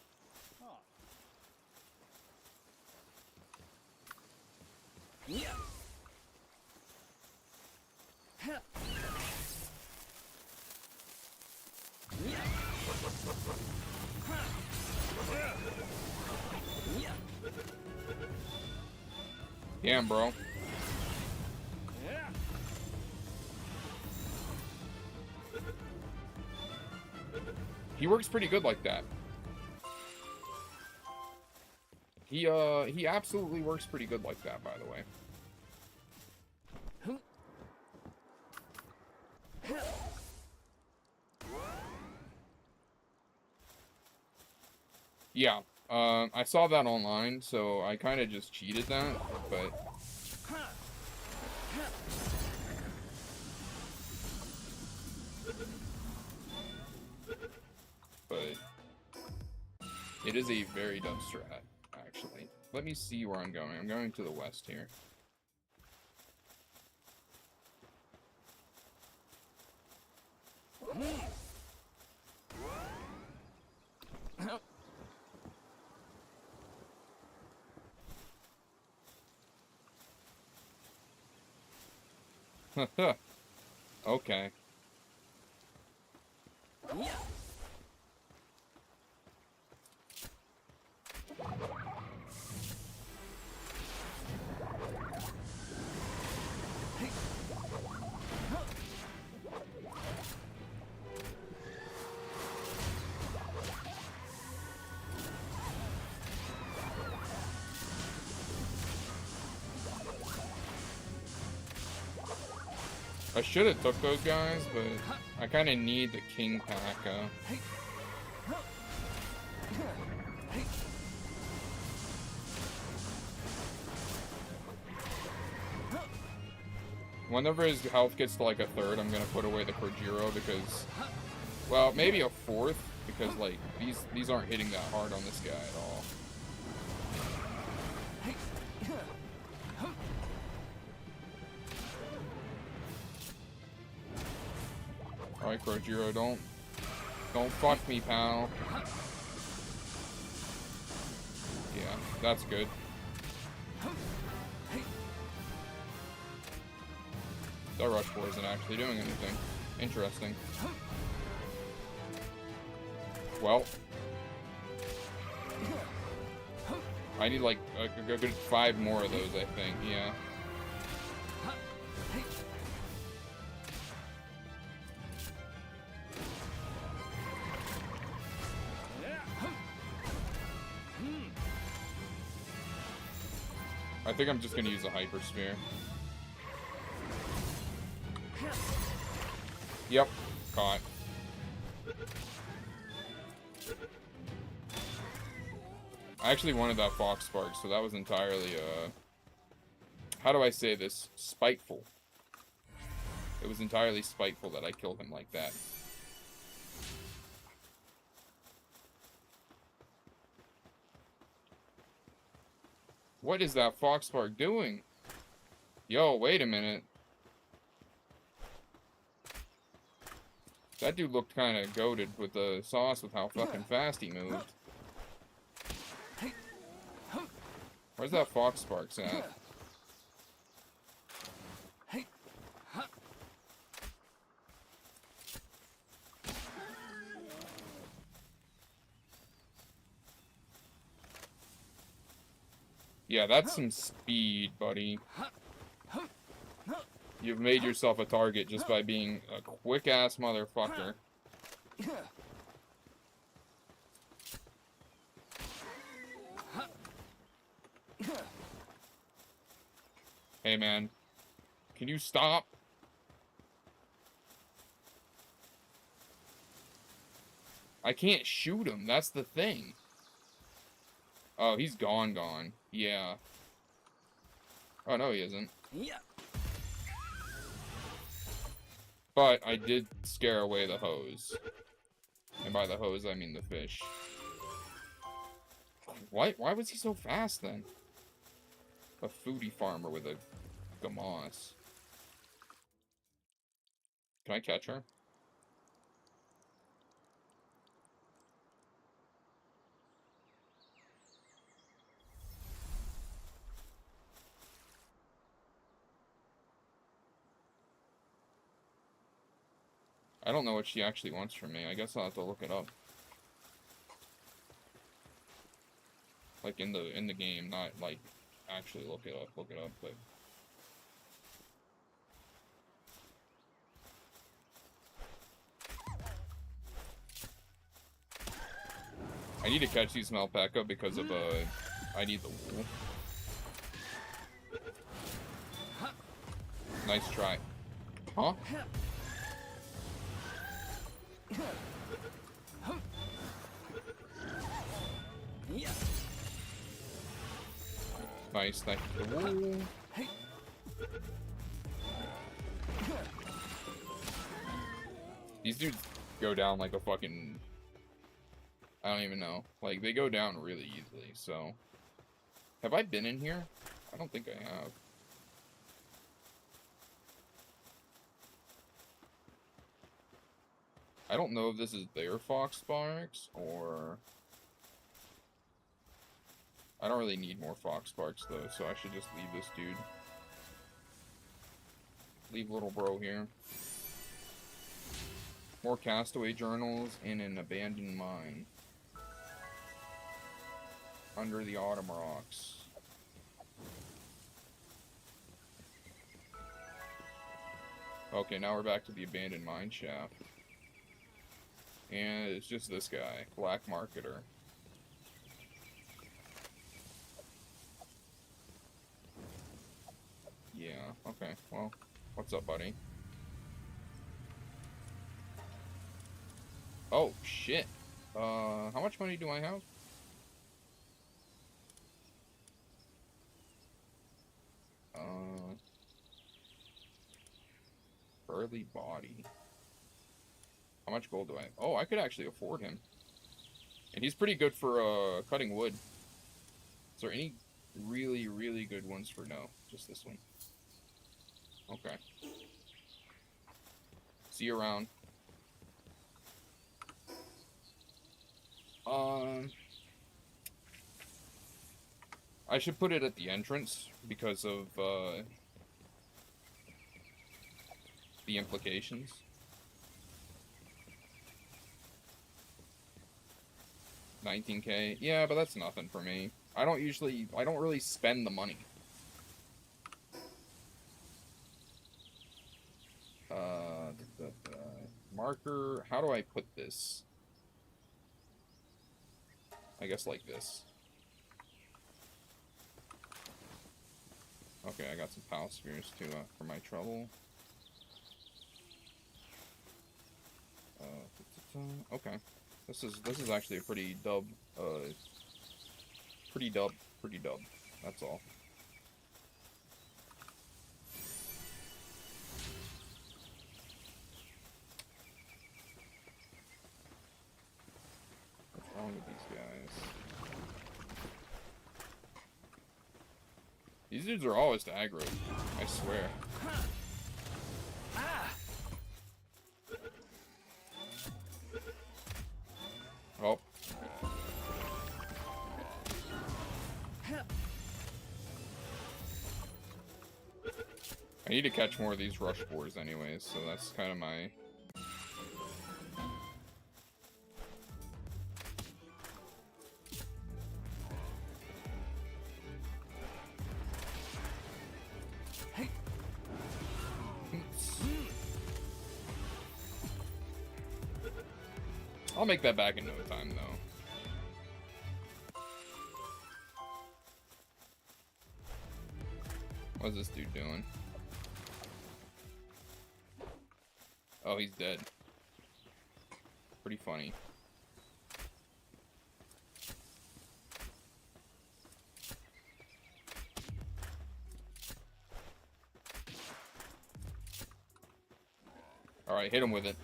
Damn, bro. He works pretty good like that. He absolutely works pretty good like that, by the way. Yeah, I saw that online, so I kind of just cheated that, but... It is a very dumb strat, actually. Let me see where I'm going. I'm going to the west here. Okay. I should have took those guys, but I kind of need the King P.A.K.A. Whenever his health gets to like a third, I'm gonna put away the Kojiro because, well, maybe a fourth because like these aren't hitting that hard on this guy at all. Alright, Kojiro, don't fuck me, pal. Yeah, that's good. That rush core isn't actually doing anything. Interesting. Well, I need like a good 5 more of those, I think. Yeah. I think I'm just gonna use a Hyper Sphere. Yep, caught. I actually wanted that Fox Spark, so that was entirely, how do I say this? Spiteful. It was entirely spiteful that I killed him like that. What is that Fox Spark doing? Yo, wait a minute. That dude looked kind of goated with the sauce with how fucking fast he moved. Where's that Fox Sparks at? Yeah, that's some speed, buddy. You've made yourself a target just by being a quick-ass motherfucker. Hey, man. Can you stop? I can't shoot him. That's the thing. Oh, he's gone. Yeah. Oh, no, he isn't. Yeah. But I did scare away the hose. And by the hose, I mean the fish. Why was he so fast, then? A foodie farmer with a Gamas. Can I catch her? I don't know what she actually wants from me. I guess I'll have to look it up. Like in the game, not like actually look it up, but I need to catch these Alpaca because of I need the wool. Nice try. Huh? Nice, thank you for the wool. These dudes go down like a fucking... I don't even know. Like, they go down really easily, so... Have I been in here? I don't think I have. I don't know if this is their Fox Sparks, or... I don't really need more Fox Sparks, though, so I should just leave this dude. Leave little bro here. More castaway journals in an abandoned mine. Under the autumn rocks. Okay, now we're back to the abandoned mine shaft. And it's just this guy, Black Marketer. Yeah, okay, well, what's up, buddy? Oh, shit. How much money do I have? Burly body. How much gold do I have? Oh, I could actually afford him. And he's pretty good for, cutting wood. Is there any really, really good ones for no? Just this one. Okay. See you around. I should put it at the entrance because of, the implications. $19K. Yeah, but that's nothing for me. I don't really spend the money. Marker, how do I put this? I guess like this. Okay, I got some pal spheres too, for my trouble. Okay. This is actually a pretty dub, pretty dub. That's all. What's wrong with these guys? These dudes are always aggro, I swear. Oh. I need to catch more of these rush boars anyways, so that's kind of my... I'll make that back in no time, though. What's this dude doing? Oh, he's dead. Pretty funny. Alright, hit him with it.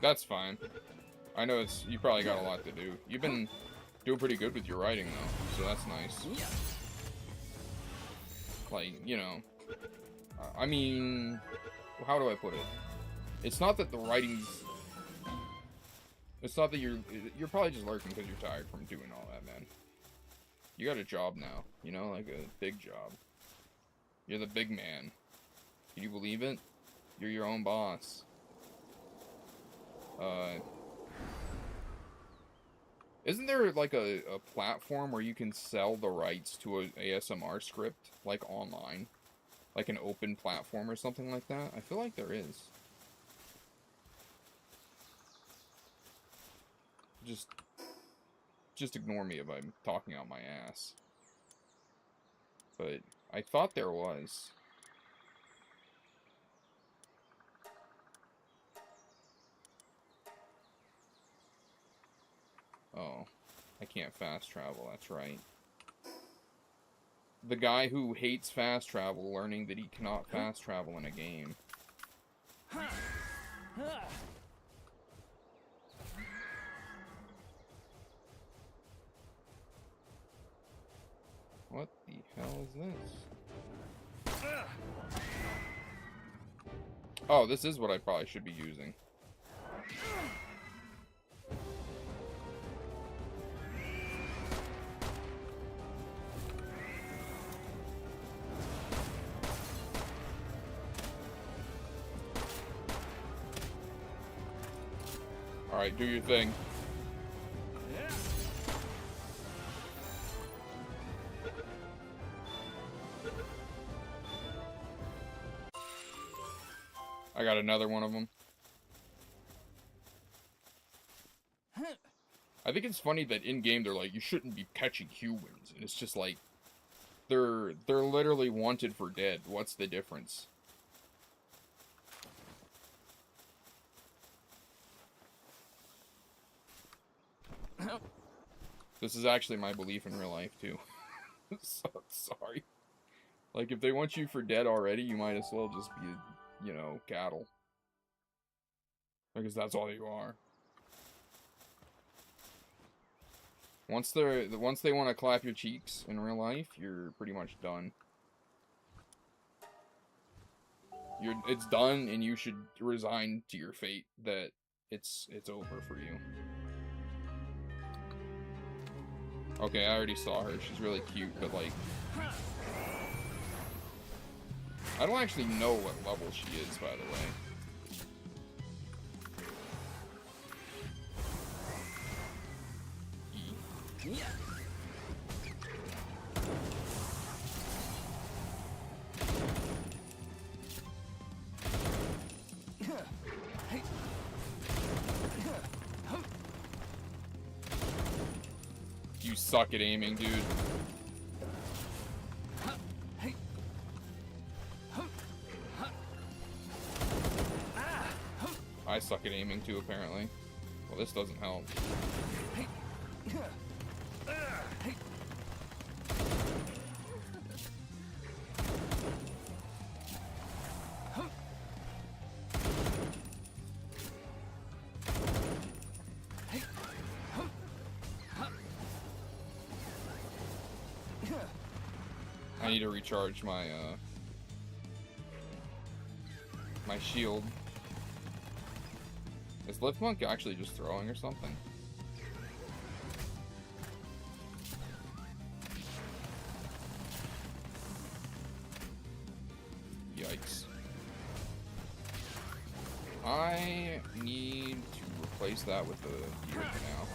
That's fine. I know you probably got a lot to do. You've been doing pretty good with your writing, though, so that's nice. Like, you know, I mean, how do I put it? It's not that the writing's... It's not that you're probably just lurking because you're tired from doing all that, man. You got a job now, you know, like a big job. You're the big man. Can you believe it? You're your own boss. Isn't there like a platform where you can sell the rights to an ASMR script, like online? Like an open platform or something like that? I feel like there is. Just ignore me if I'm talking out my ass. But I thought there was. Oh, I can't fast travel, that's right. The guy who hates fast travel learning that he cannot fast travel in a game. What the hell is this? Oh, this is what I probably should be using. Alright, do your thing. I got another one of them. I think it's funny that in-game they're like, you shouldn't be catching humans. And it's just like, they're literally wanted for dead. What's the difference? This is actually my belief in real life, too. So, sorry. Like, if they want you for dead already, you might as well just be, you know, cattle. Because that's all you are. Once they want to clap your cheeks in real life, you're pretty much done. It's done, and you should resign to your fate that it's over for you. Okay, I already saw her. She's really cute, but like, I don't actually know what level she is, by the way. You suck at aiming, dude. I suck at aiming too, apparently. Well, this doesn't help. I need to recharge my my shield. Is Lift Monk actually just throwing or something? Yikes. I need to replace that with the gear for now.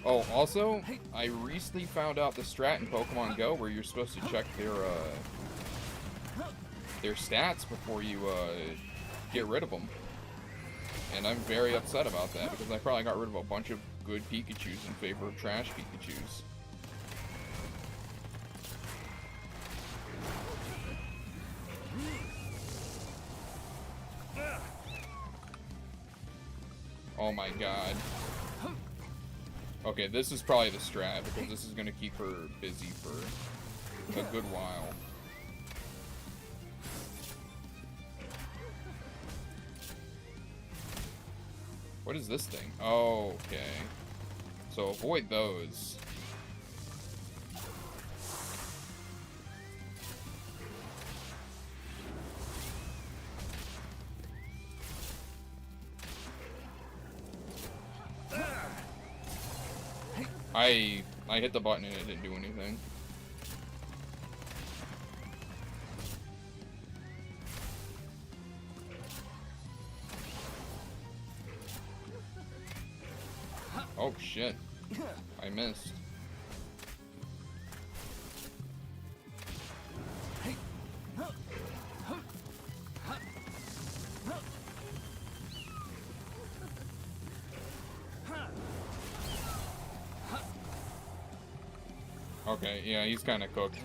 Oh, also, I recently found out the strat in Pokemon Go where you're supposed to check their stats before you get rid of them. And I'm very upset about that because I probably got rid of a bunch of good Pikachus in favor of trash Pikachus. Oh my god. Okay, this is probably the strat, because this is going to keep her busy for a good while. What is this thing? Oh, okay. So avoid those. I hit the button and it didn't do anything. Oh shit. I missed. Okay, yeah, he's kind of cooked.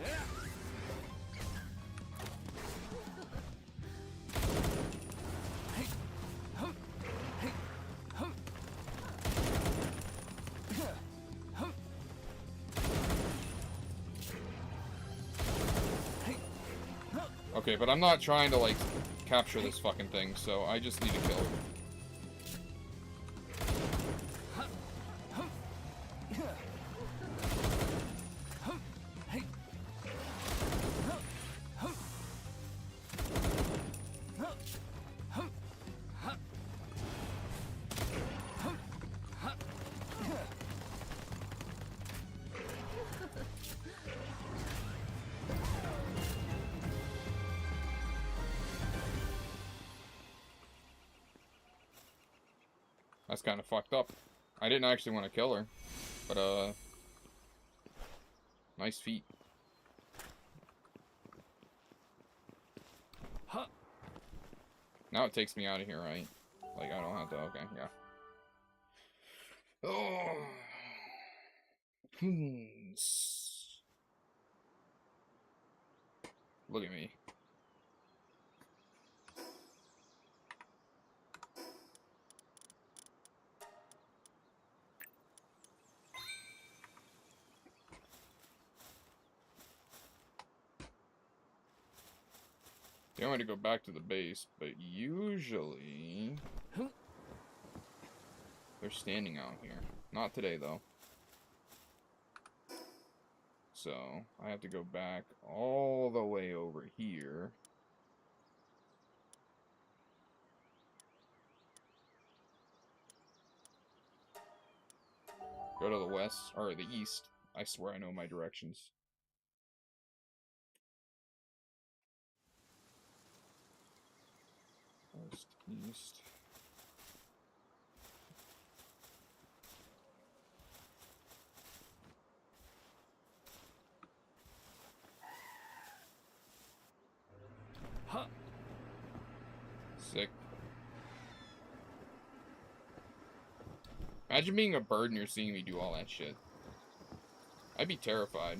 Okay, but I'm not trying to, like, capture this fucking thing, so I just need to kill it. That's kind of fucked up. I didn't actually want to kill her, but nice feat. Huh. Now it takes me out of here, right? Like, I don't have to, okay, yeah. Oh. Look at me. They want me to go back to the base, but usually they're standing out here. Not today, though. So, I have to go back all the way over here. Go to the west, or the east. I swear I know my directions. West, east. Huh. Sick. Imagine being a bird and you're seeing me do all that shit. I'd be terrified.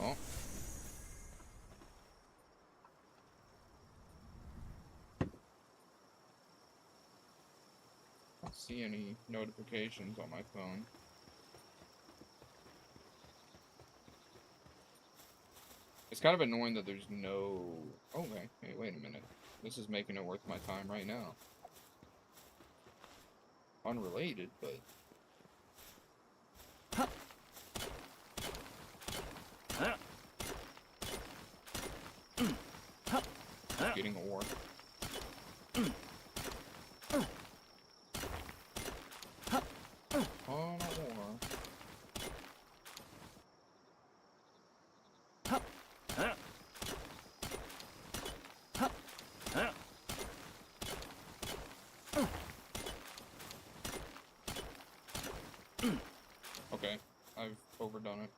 Oh. I don't see any notifications on my phone. It's kind of annoying that there's no... Oh, okay. Hey, wait a minute. This is making it worth my time right now. Unrelated, but... Getting a war. On a war. Okay, I've overdone it.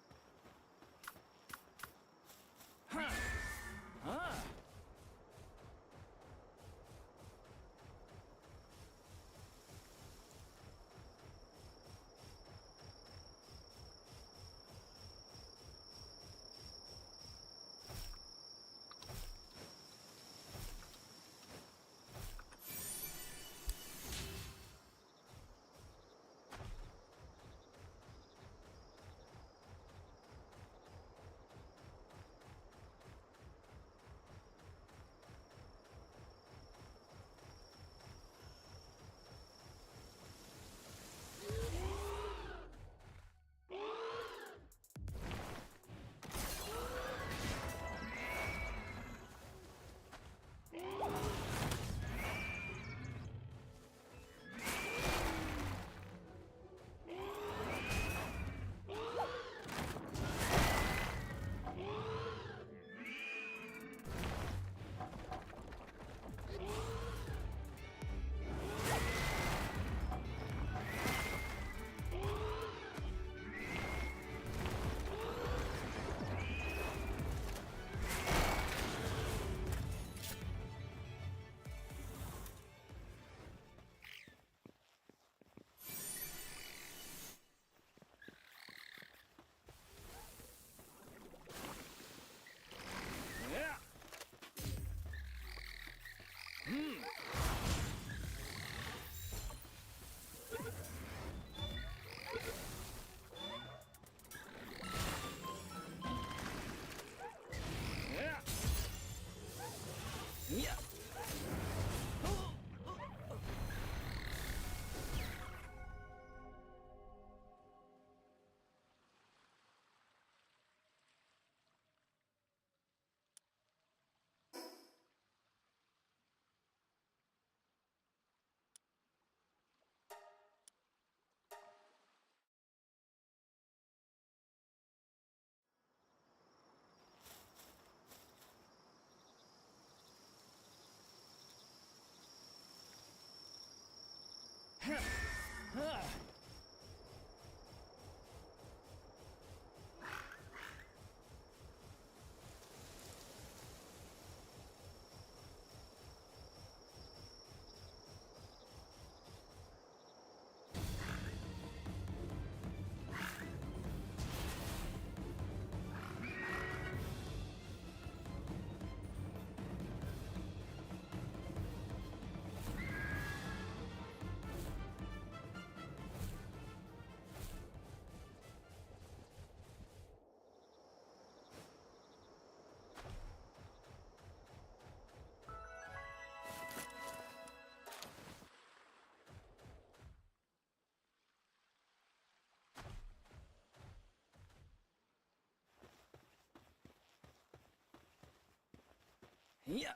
Yeah.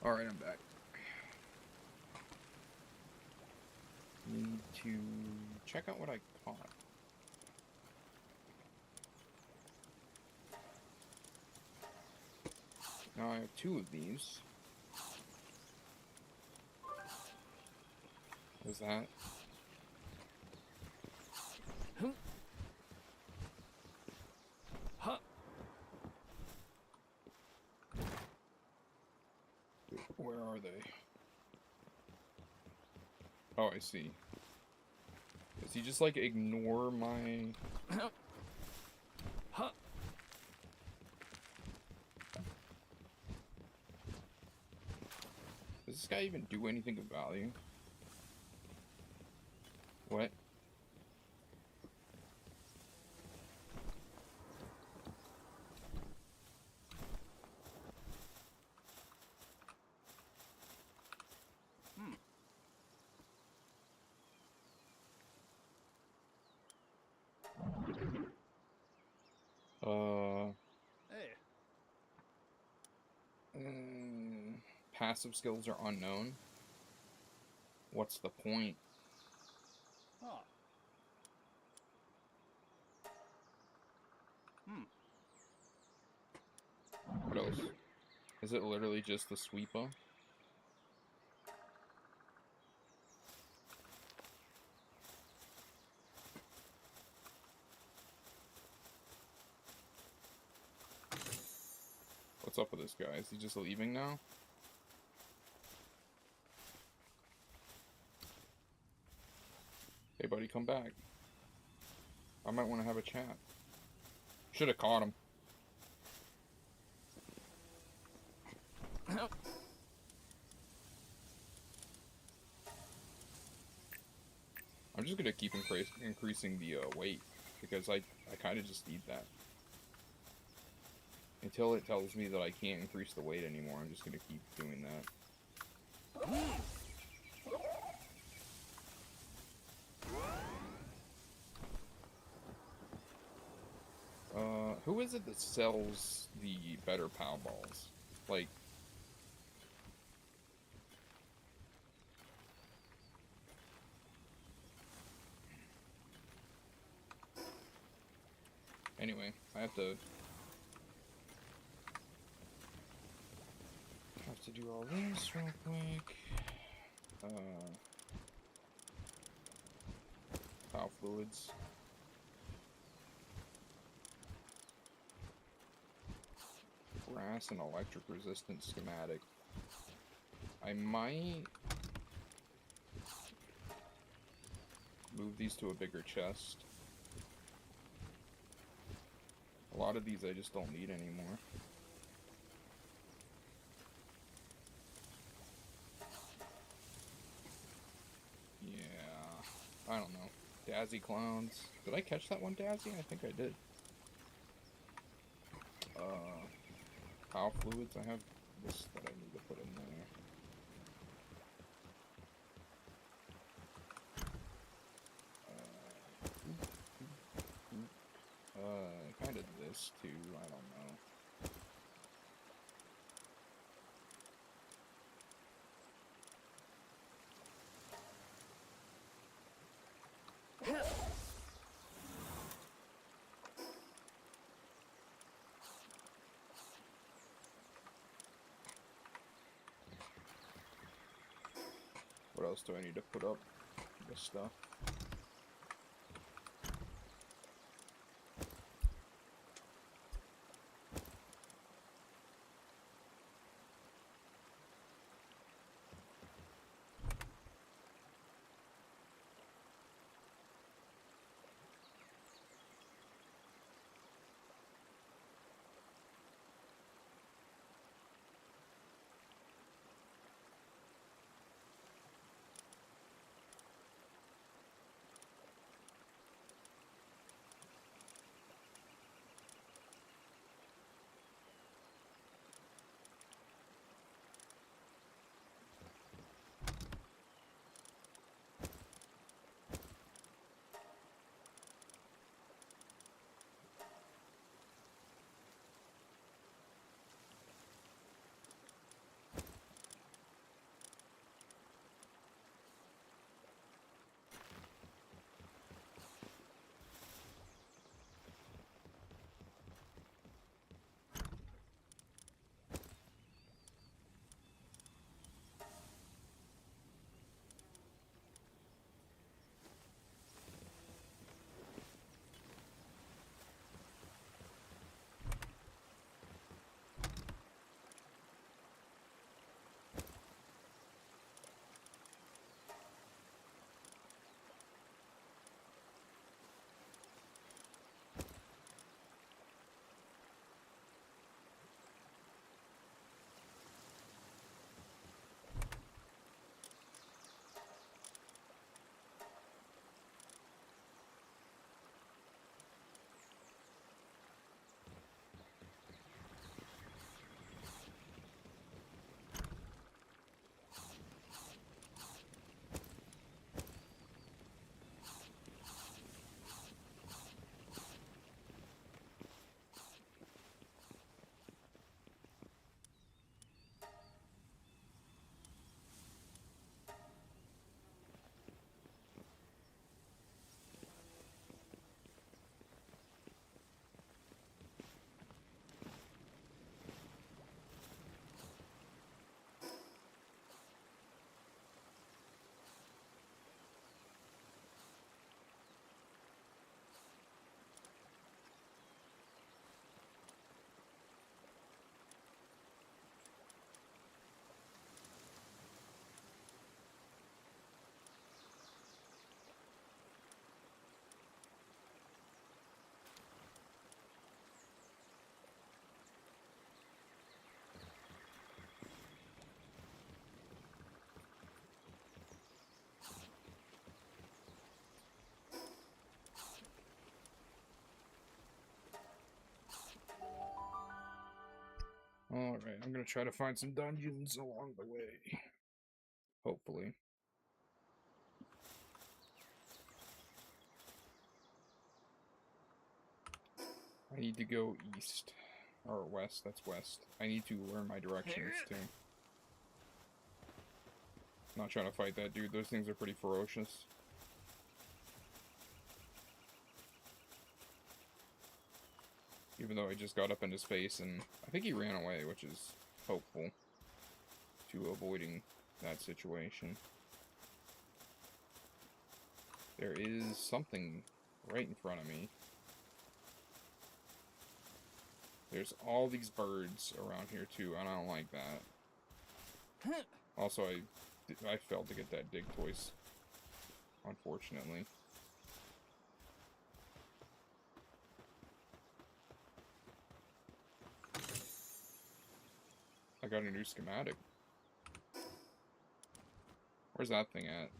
Alright, I'm back. Need to check out what I caught. Now I have 2 of these. What's that? Huh. Where are they? Oh, I see. Does he just, like, ignore my... Huh. Does this guy even do anything of value? What? Hey. Passive skills are unknown. What's the point? Huh. What else? Is it literally just the sweeper? What's up with this guy? Is he just leaving now? Hey buddy, come back. I might want to have a chat. Should have caught him. I'm just gonna keep increasing the weight because I kind of just need that. Until it tells me that I can't increase the weight anymore, I'm just gonna keep doing that. Who is it that sells the better POW balls? Like... Anyway, I have to do all this real quick. POW fluids. Brass and electric resistance schematic. I might move these to a bigger chest. A lot of these I just don't need anymore. Yeah, I don't know. Dazzy clowns. Did I catch that one Dazzy? I think I did. POW fluids. I have this that I need to put in there. Kind of this too. I don't know. What else do I need to put up? This stuff. Alright, I'm gonna try to find some dungeons along the way. Hopefully. I need to go east. Or west, that's west. I need to learn my directions too. Not trying to fight that dude, those things are pretty ferocious. Even though I just got up into space and I think he ran away, which is hopeful to avoiding that situation. There is something right in front of me. There's all these birds around here too, and I don't like that. Also, I failed to get that dig toys, unfortunately. I got a new schematic. Where's that thing at?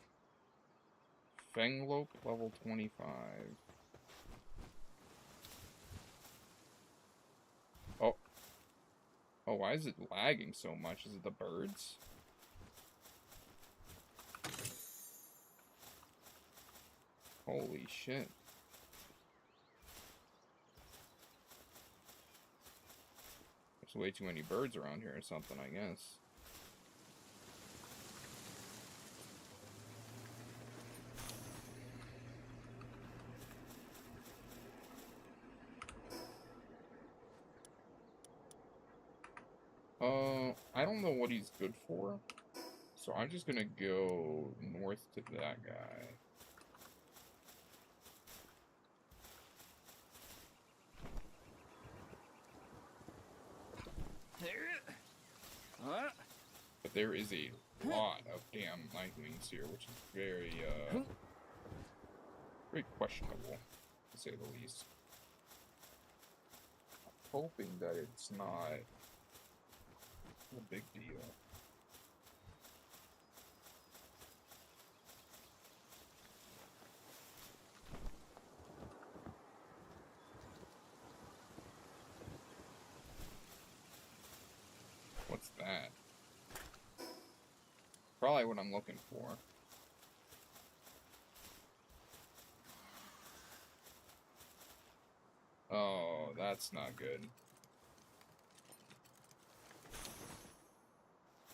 Fanglope, level 25. Oh. Oh, why is it lagging so much? Is it the birds? Holy shit. There's way too many birds around here or something, I guess. I don't know what he's good for, so I'm just gonna go north to that guy. But there is a lot of damn nightwings here, which is very, very questionable, to say the least. I'm hoping that it's not a big deal. What's that? Probably what I'm looking for. Oh, that's not good.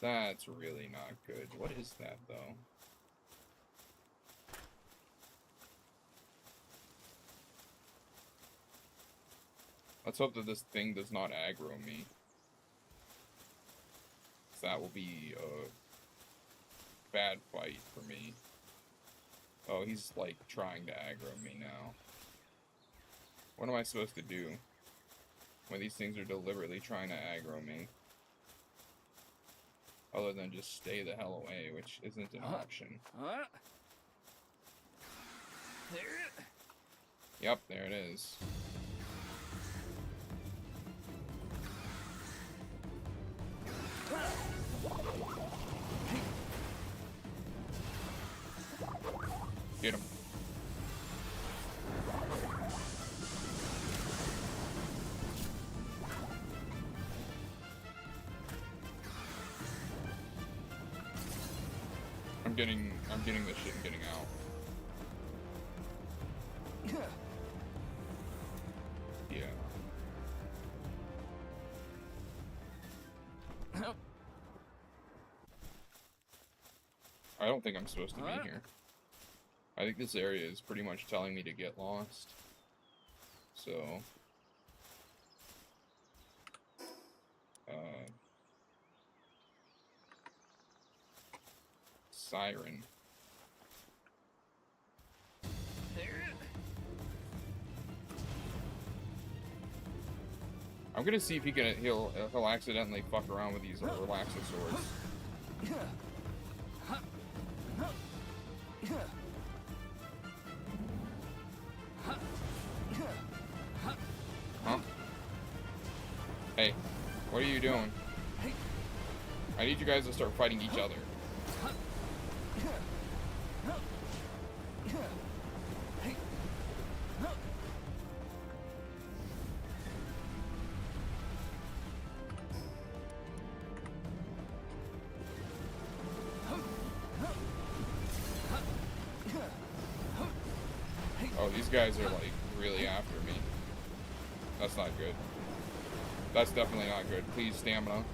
That's really not good. What is that, though? Let's hope that this thing does not aggro me. That will be a bad fight for me. Oh, he's like trying to aggro me now. What am I supposed to do when these things are deliberately trying to aggro me? Other than just stay the hell away, which isn't an option. Yep, there it is. Get him. I'm getting this shit and getting out. Yeah. I don't think I'm supposed to be here. I think this area is pretty much telling me to get lost. So... Siren. I'm gonna see if he'll accidentally fuck around with these relaxer swords. Huh? Hey, what are you doing? I need you guys to start fighting each other. guys are, like, really after me. That's not good. That's definitely not good. Please, stamina.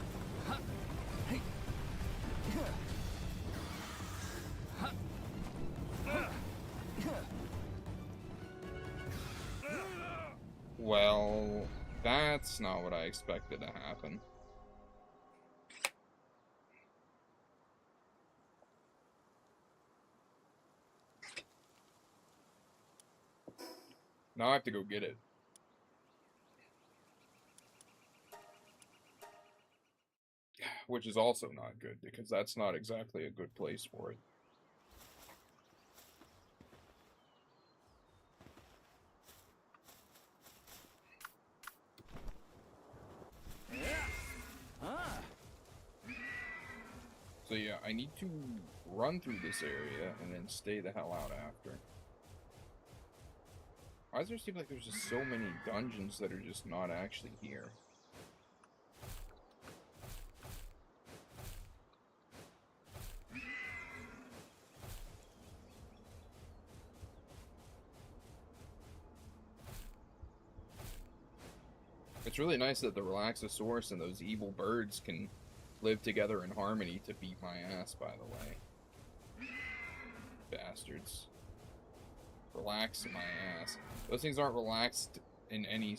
Well, that's not what I expected to happen. Now I have to go get it. Which is also not good, because that's not exactly a good place for it. So yeah, I need to run through this area and then stay the hell out after. Why does there seem like there's just so many dungeons that are just not actually here? It's really nice that the Relaxosaurus and those evil birds can live together in harmony to beat my ass, by the way. Bastards. Relax my ass. Those things aren't relaxed in any way,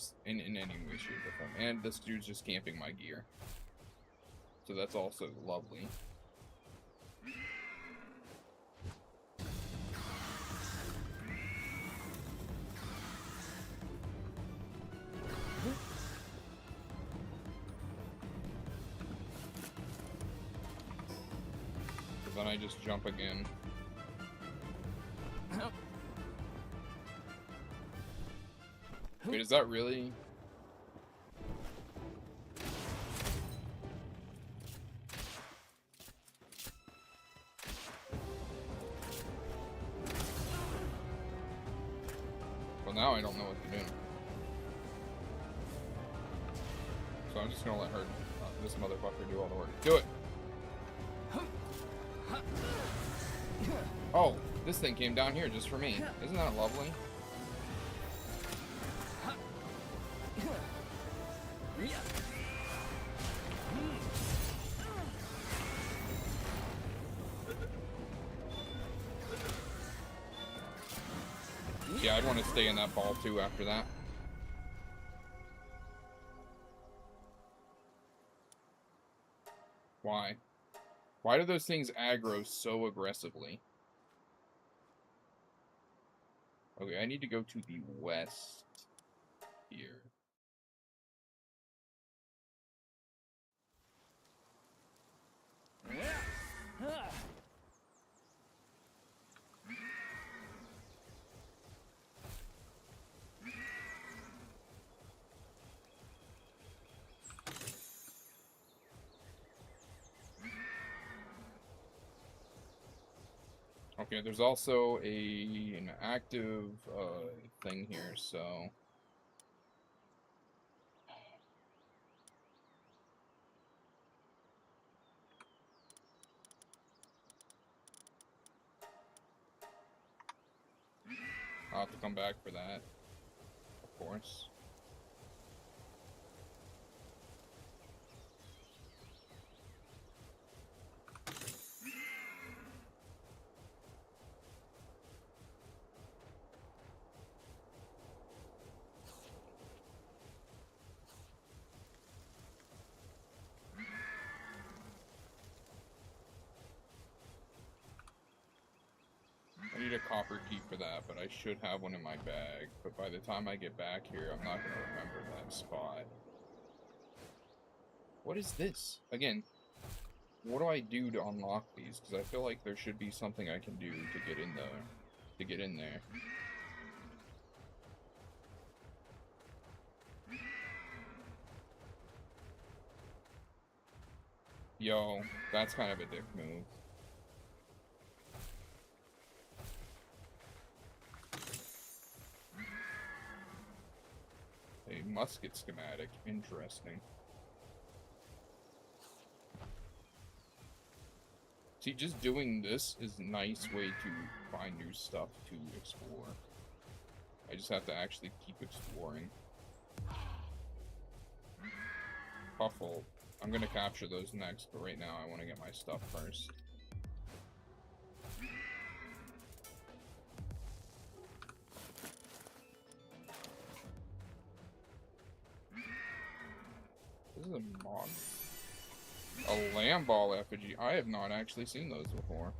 shape, or form. And this dude's just camping my gear. So that's also lovely. Then I just jump again. Wait, is that really? Well, now I don't know what to do. So I'm just gonna let her, this motherfucker, do all the work. Do it! Oh, this thing came down here just for me. Isn't that lovely? Yeah, I'd want to stay in that ball too after that. Why? Why do those things aggro so aggressively? Okay, I need to go to the west here. Okay, there's also an active thing here, so I'll have to come back for that, of course. I need a copper key for that, but I should have one in my bag. But by the time I get back here, I'm not going to remember that spot. What is this? Again, what do I do to unlock these? Because I feel like there should be something I can do to get in there. To get in there. Yo, that's kind of a dick move. A musket schematic. Interesting. See, just doing this is a nice way to find new stuff to explore. I just have to actually keep exploring. Puffle. I'm gonna capture those next, but right now I want to get my stuff first. This is a mod. A lamb ball effigy. I have not actually seen those before.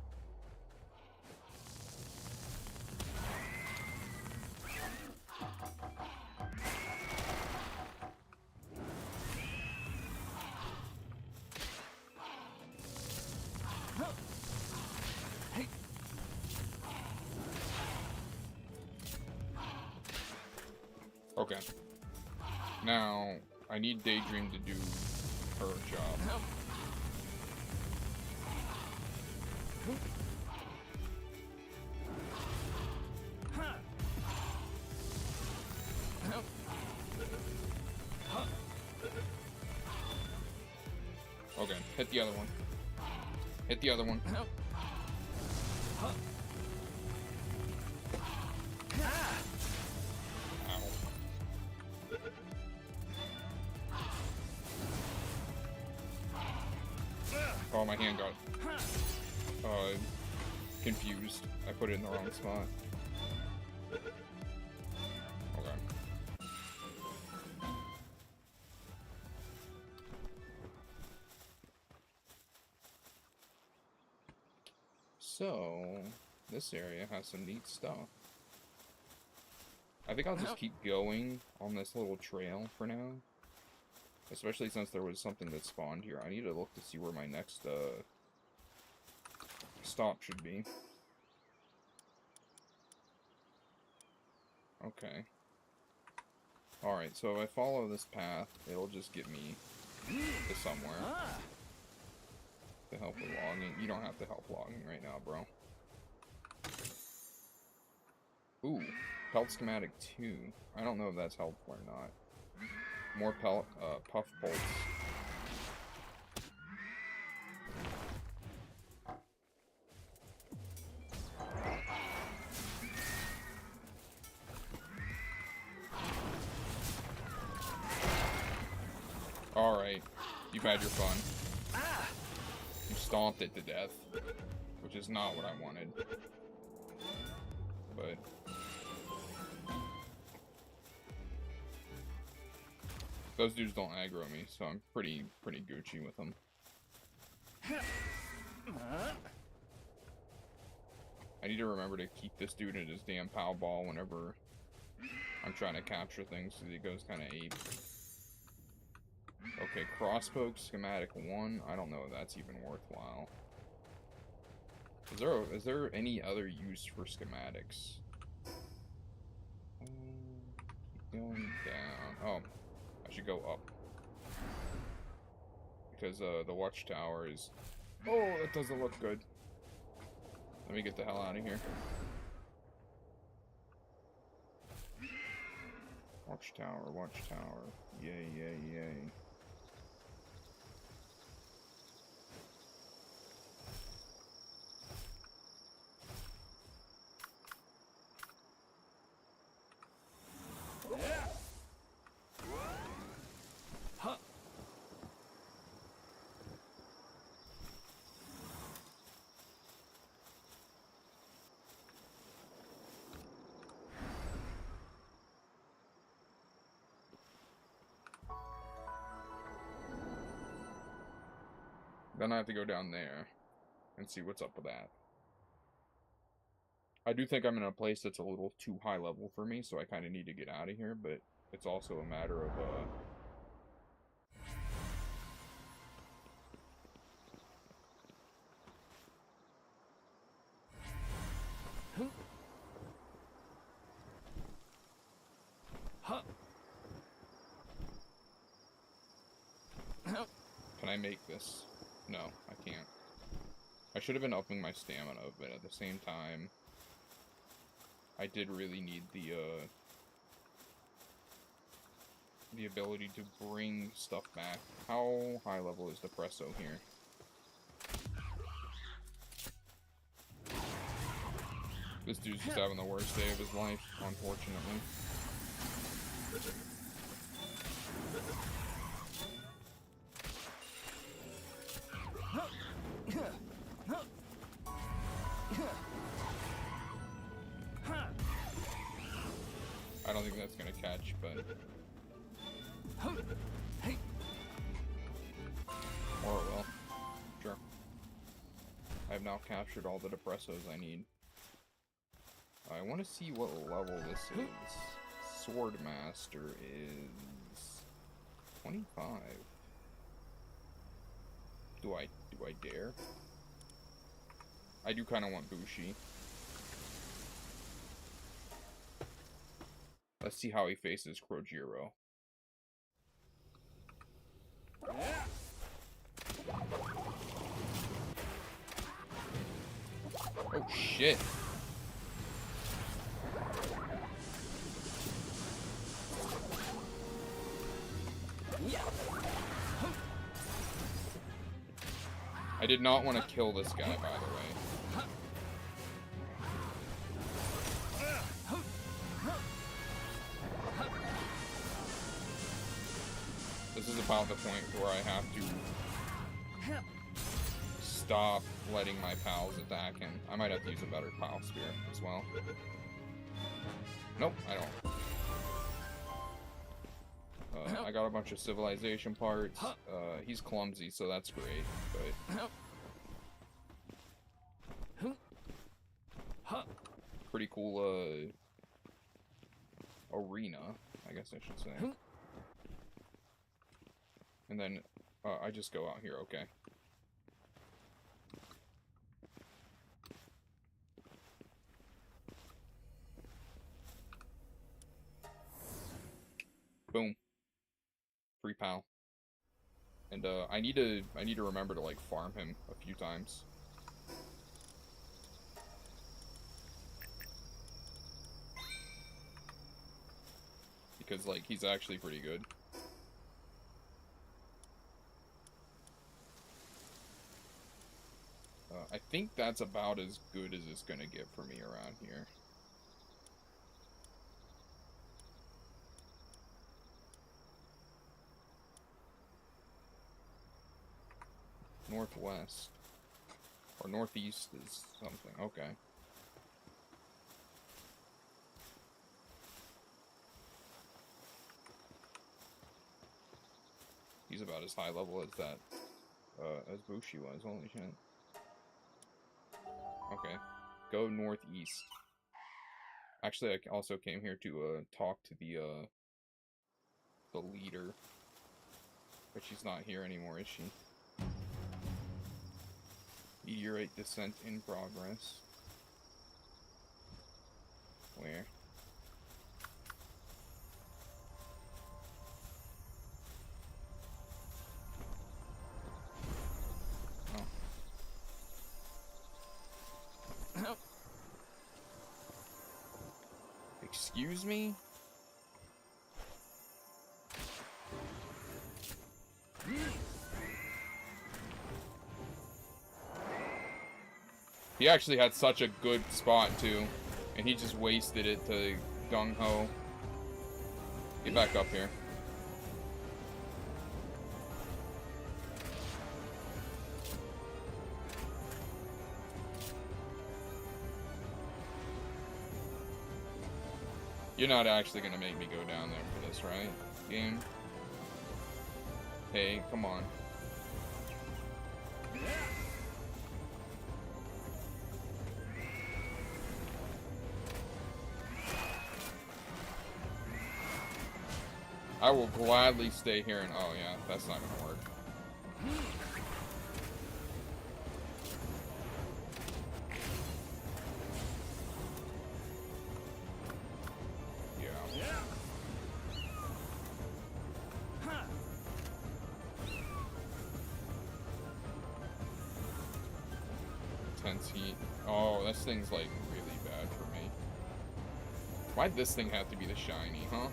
Okay. Now, I need Daydream to do her job. Okay, hit the other one. Hit the other one. Ow. Oh, my hand got confused. I put it in the wrong spot. Okay. So, this area has some neat stuff. I think I'll just keep going on this little trail for now. Especially since there was something that spawned here. I need to look to see where my next stop should be. Okay. Alright, so if I follow this path, it'll just get me to somewhere. To help with logging. You don't have to help logging right now, bro. Ooh, Pelt Schematic 2. I don't know if that's helpful or not. More puff bolts. Alright, you've had your fun. You stomped it to death, which is not what I wanted. But those dudes don't aggro me, so I'm pretty Gucci with them. I need to remember to keep this dude in his damn pow ball whenever I'm trying to capture things, so he goes kind of ape. Okay, crosspoke schematic 1. I don't know if that's even worthwhile. Is there any other use for schematics? Keep going down. Oh, I should go up. Because the watchtower is... Oh, that doesn't look good. Let me get the hell out of here. Watchtower, watchtower. Yay, yay, yay. Then I have to go down there and see what's up with that. I do think I'm in a place that's a little too high level for me, so I kind of need to get out of here, but it's also a matter of, Can I make this? No, I can't. I should have been upping my stamina, but at the same time, I did really need the ability to bring stuff back. How high level is Depresso here? This dude's just having the worst day of his life, unfortunately. I don't think that's gonna catch, but... Or it will. Sure. I have now captured all the depressos I need. I want to see what level this is. Swordmaster is 25. Do I dare? I do kind of want Bushi. Let's see how he faces Krojiro. Oh shit. I did not want to kill this guy, by the way. This is about the point where I have to stop letting my pals attack him. I might have to use a better pal spear as well. Nope, I don't. I got a bunch of civilization parts. He's clumsy, so that's great, but... Pretty cool, arena, I guess I should say. And then, I just go out here, okay. Boom. Free pal. And I need to remember to like farm him a few times. Because like he's actually pretty good. I think that's about as good as it's gonna get for me around here. Northwest. Or northeast is something. Okay. He's about as high level as that, as Bushi was. Holy shit. Okay. Go northeast. Actually, I also came here to, talk to the leader. But she's not here anymore, is she? Meteorite descent in progress. Where? Oh. Excuse me? He actually had such a good spot, too. And he just wasted it to gung-ho. Get back up here. You're not actually gonna make me go down there for this, right? Game? Hey, come on. I will gladly stay here and... Oh, yeah, that's not gonna work. Yeah. Intense heat. Oh, this thing's, like, really bad for me. Why'd this thing have to be the shiny, huh?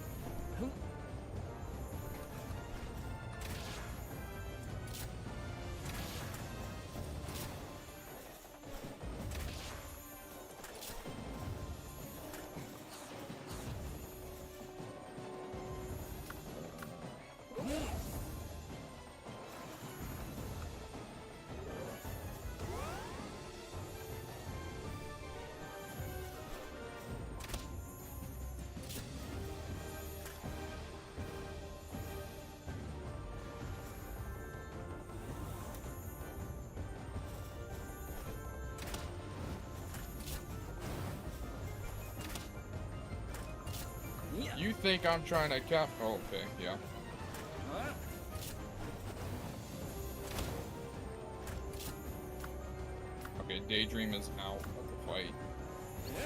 think I'm trying to cap? Oh, okay, yeah. Huh? Okay, Daydream is out of the fight. Yeah.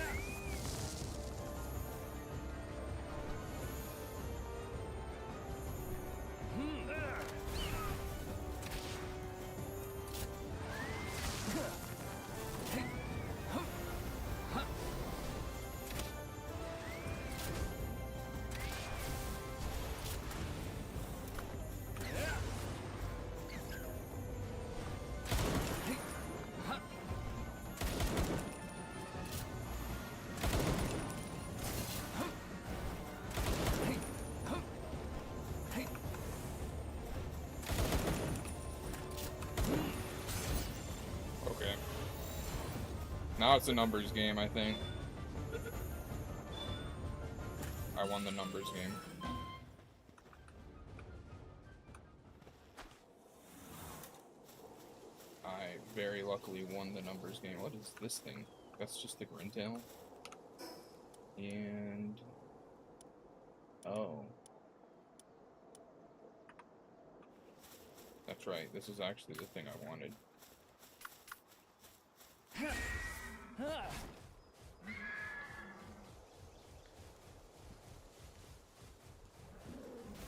Okay. Now it's a numbers game, I think. I won the numbers game. I very luckily won the numbers game. What is this thing? That's just the Grintail. And... oh. That's right, this is actually the thing I wanted.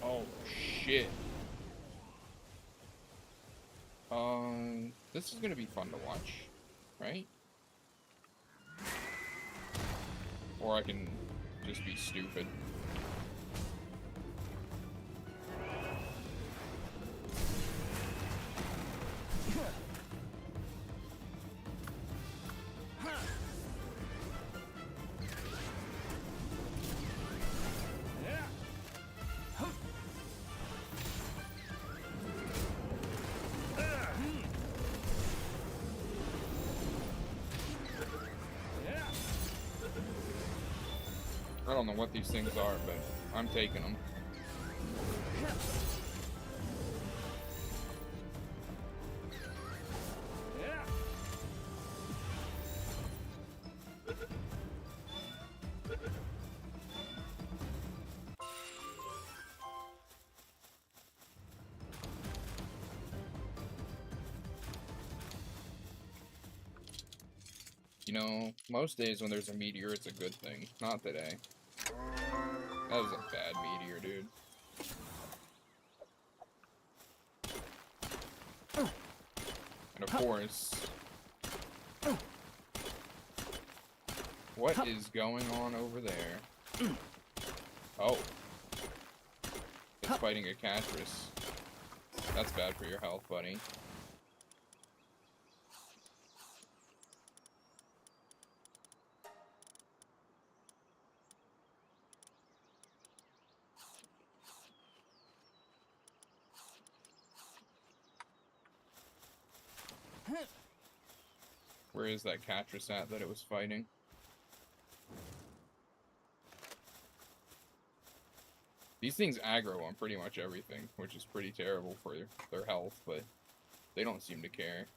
Oh, shit. This is gonna be fun to watch, right? Or I can just be stupid. I don't know what these things are, but I'm taking them. You know, most days when there's a meteor, it's a good thing. Not today. That was a bad meteor, dude. And of course... what is going on over there? Oh. It's fighting a Catrus. That's bad for your health, buddy. Where is that Catrus at that it was fighting? These things aggro on pretty much everything, which is pretty terrible for their health, but they don't seem to care.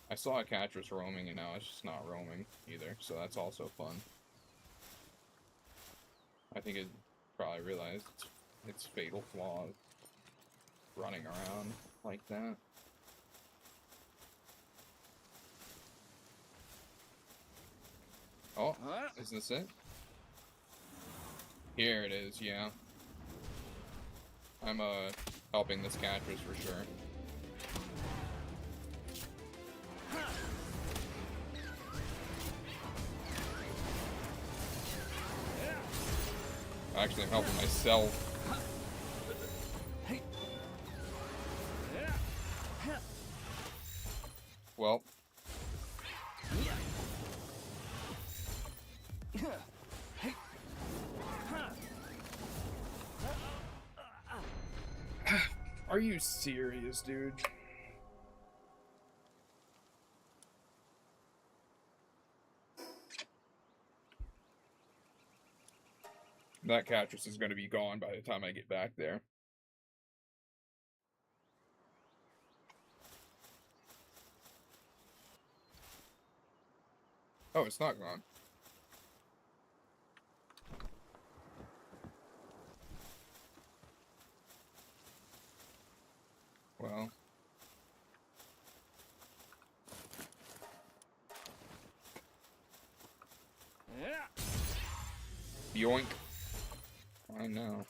I saw a Catrus roaming and now it's just not roaming either, so that's also fun. I think it probably realized its fatal flaw of running around like that. Oh, is this it? Here it is, yeah. I'm helping this Catrus for sure. Actually, I'm helping myself. Well. Are you serious, dude? That Catrus is going to be gone by the time I get back there. Oh, it's not gone. Well. Yeah. Yoink. I know.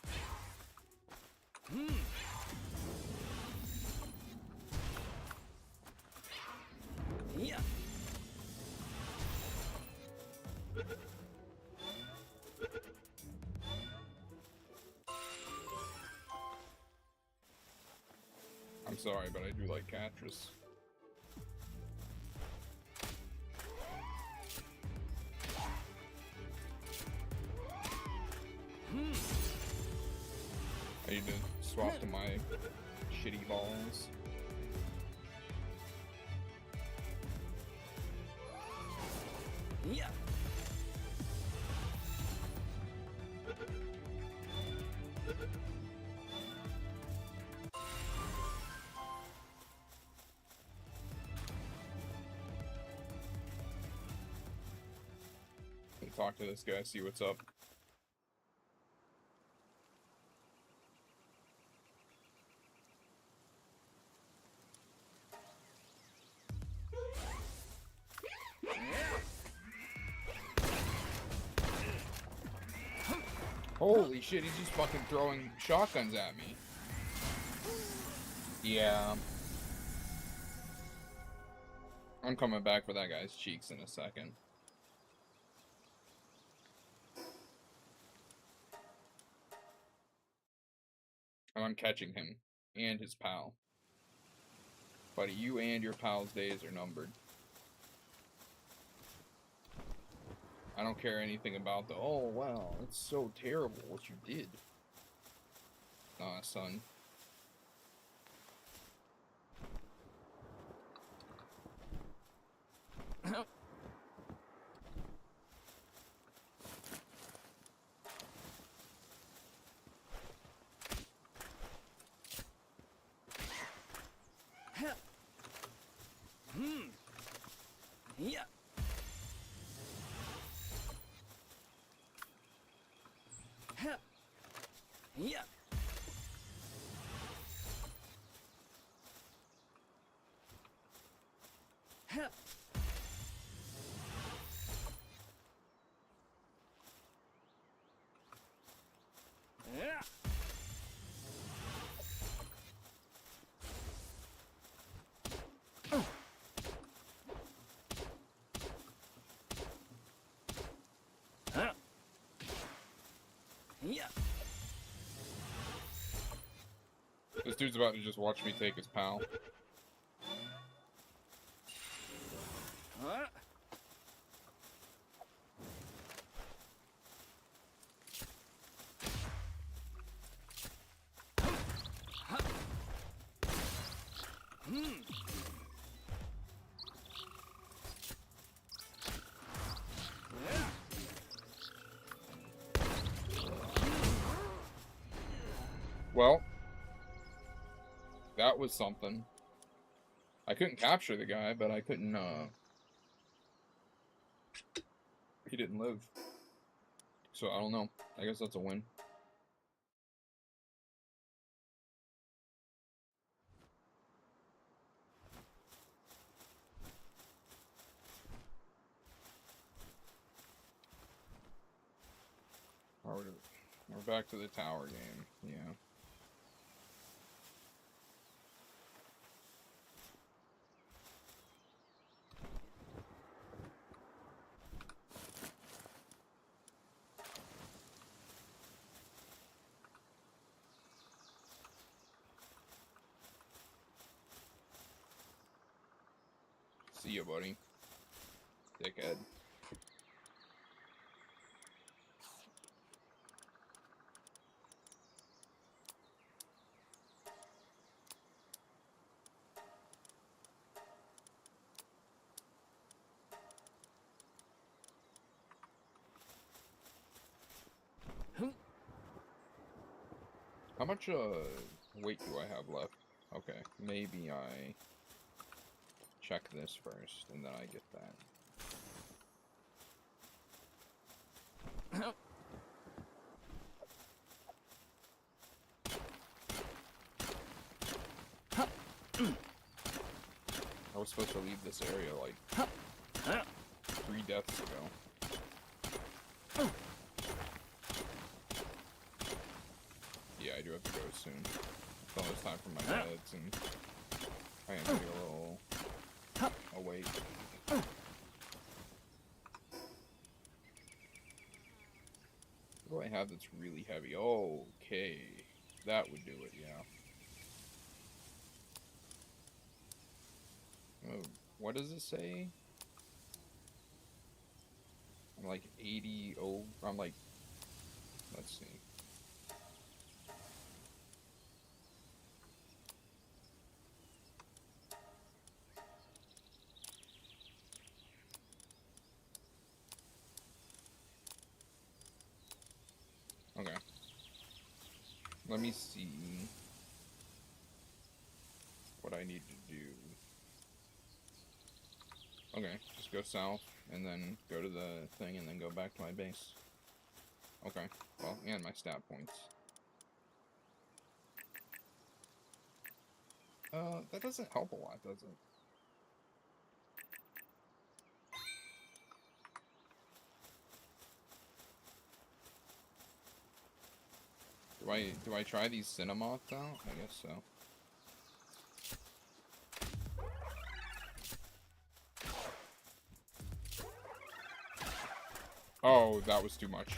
Yeah. I'm sorry, but I do like Catrus. I need to swap to my shitty balls. Yeah. Talk to this guy, see what's up. Holy shit, he's just fucking throwing shotguns at me. Yeah. I'm coming back for that guy's cheeks in a second. And I'm catching him and his pal. Buddy, you and your pal's days are numbered. I don't care anything about the, oh wow, it's so terrible what you did. Nah, son. Yeah. Yeah. Yeah. Yeah. This dude's about to just watch me take his pal. Huh? Well, that was something. I couldn't capture the guy, but I couldn't, he didn't live. So, I don't know. I guess that's a win. We're back to the tower game, yeah. See ya, buddy. Dickhead. How much, weight do I have left? Okay, maybe I check this first, and then I get that. I was supposed to leave this area like 3 deaths ago. Yeah, I do have to go soon. It's almost time for my meds, and I am getting a little awake. What do I have that's really heavy? Okay. That would do it, yeah. Oh, what does it say? I'm like 80 over. I'm like, let's see. Okay. Let me see what I need to do. Okay, just go south, and then go to the thing, and then go back to my base. Okay, well, and my stat points. That doesn't help a lot, does it? Do I try these Cinemoths out? I guess so. Oh, that was too much.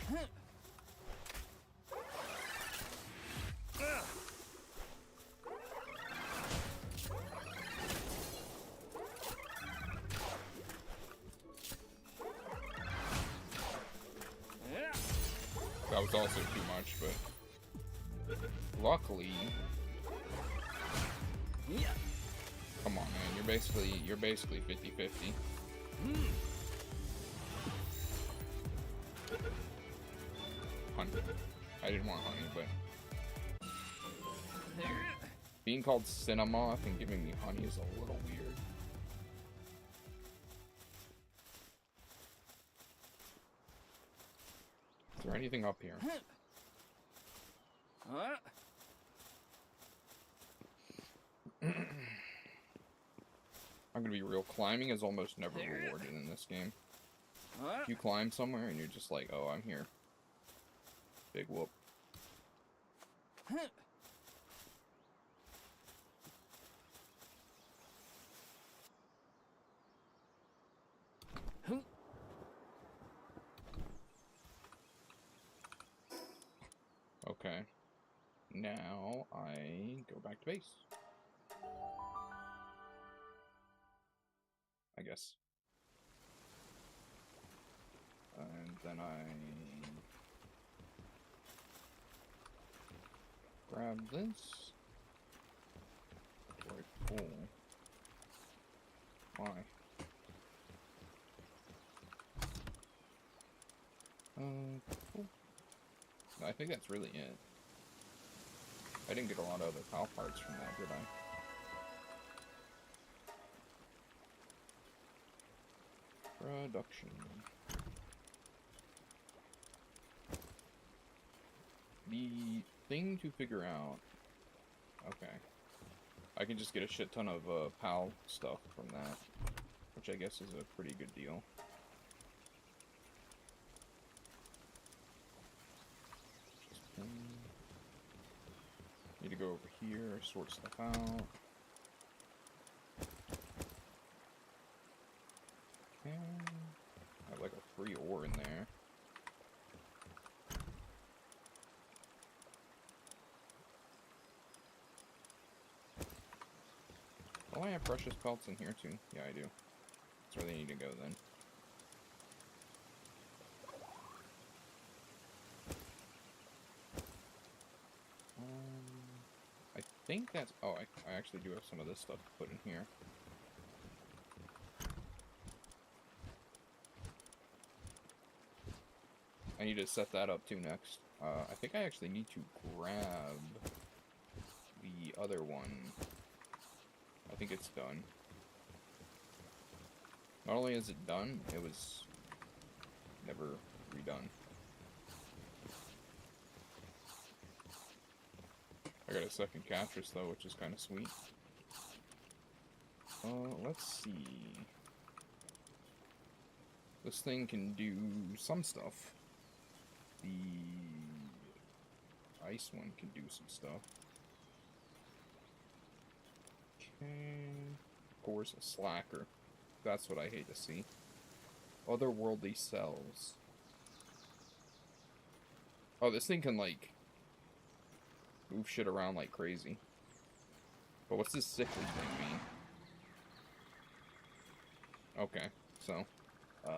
That was also too much, but luckily, come on, man, you're basically 50-50. Honey. I didn't want honey, but being called Cinemoth and giving me honey is a little weird. Is there anything up here? I'm gonna be real, climbing is almost never rewarded in this game. If you climb somewhere and you're just like, oh, I'm here. Big whoop. Okay. Now I go back to base. I guess. And then I grab this. Right, cool. Why? Cool. I think that's really it. I didn't get a lot of other PAL parts from that, did I? Production. The thing to figure out... Okay. I can just get a shit ton of PAL stuff from that, which I guess is a pretty good deal. Need to go over here, sort stuff out. Okay. I have like a free ore in there. Oh, I have precious pelts in here too. Yeah, I do. That's where they need to go then. I think that's... Oh, I actually do have some of this stuff to put in here. I need to set that up too next. I think I actually need to grab the other one. I think it's done. Not only is it done, it was never redone. I got a second Catrus though, which is kind of sweet. Let's see. This thing can do some stuff. The ice one can do some stuff. Okay. Of course, a slacker. That's what I hate to see. Otherworldly cells. Oh, this thing can, like, move shit around like crazy. But what's this sickly thing mean? Okay, so, yeah.